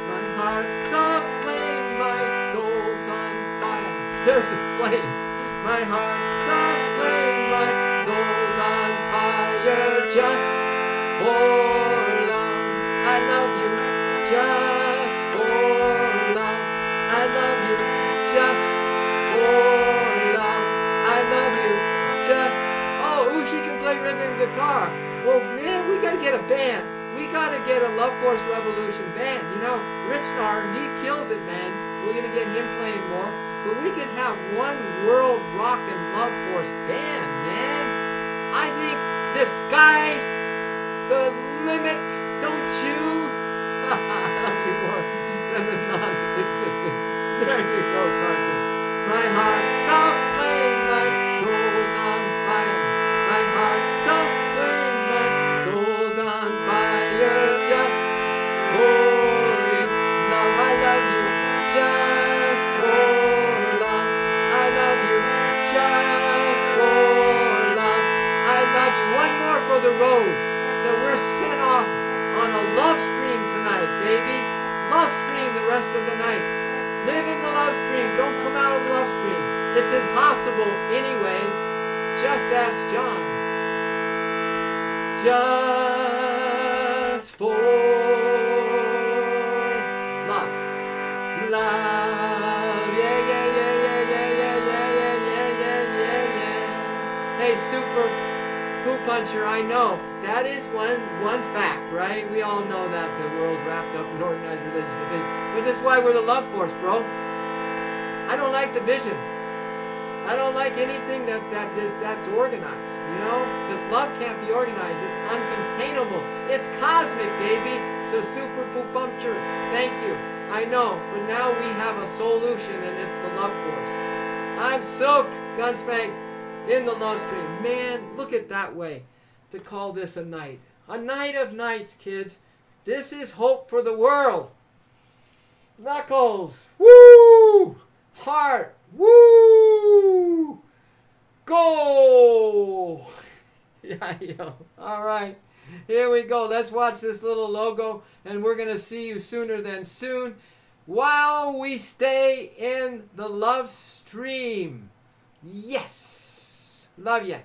My heart's aflame, my soul's on fire. There's a flame. My heart's aflame, my soul's on fire. Just for love, I love you. Just for love, I love you. Just for love, I love you. Just, she can play rhythm guitar. Well, man, we gotta get a band. We gotta get a Love Force Revolution band. You know, Rich Nar, he kills it, man. We're gonna get him playing more. But we can have one world rock and Love Force band, man. I think the sky's the limit, don't you? I love you more than the non-existent. There you go, Carton. My heart's aflame, my soul's on fire. My heart's aflame, my soul's on fire. Just for love, I love you. Just for love, I love you. Just for love, I love you. One more for the road. So we're sent off on a love stream tonight, baby. Love stream the rest of the night. Live in the love stream. Don't come out of the love stream. It's impossible anyway. Just ask John. Just for love. Love. Yeah, yeah, yeah, yeah, yeah, yeah, yeah, yeah, yeah, yeah, yeah. Hey, Super Poo Puncher, I know. That is one fact, right? We all know that the world's wrapped up in organized religious division. But this is why we're the Love Force, bro. I don't like division. I don't like anything that's organized, you know? Because love can't be organized. It's uncontainable. It's cosmic, baby. So Super Poo Puncher, thank you. I know, but now we have a solution, and it's the Love Force. I'm soaked, Gunspank, in the love stream. Man, look at that way to call this a night. A night of nights, kids. This is hope for the world. Knuckles, woo! Heart, woo! Go! Yeah, yo. All right. Here we go. Let's watch this little logo, and we're going to see you sooner than soon while we stay in the love stream. Yes. Love ya.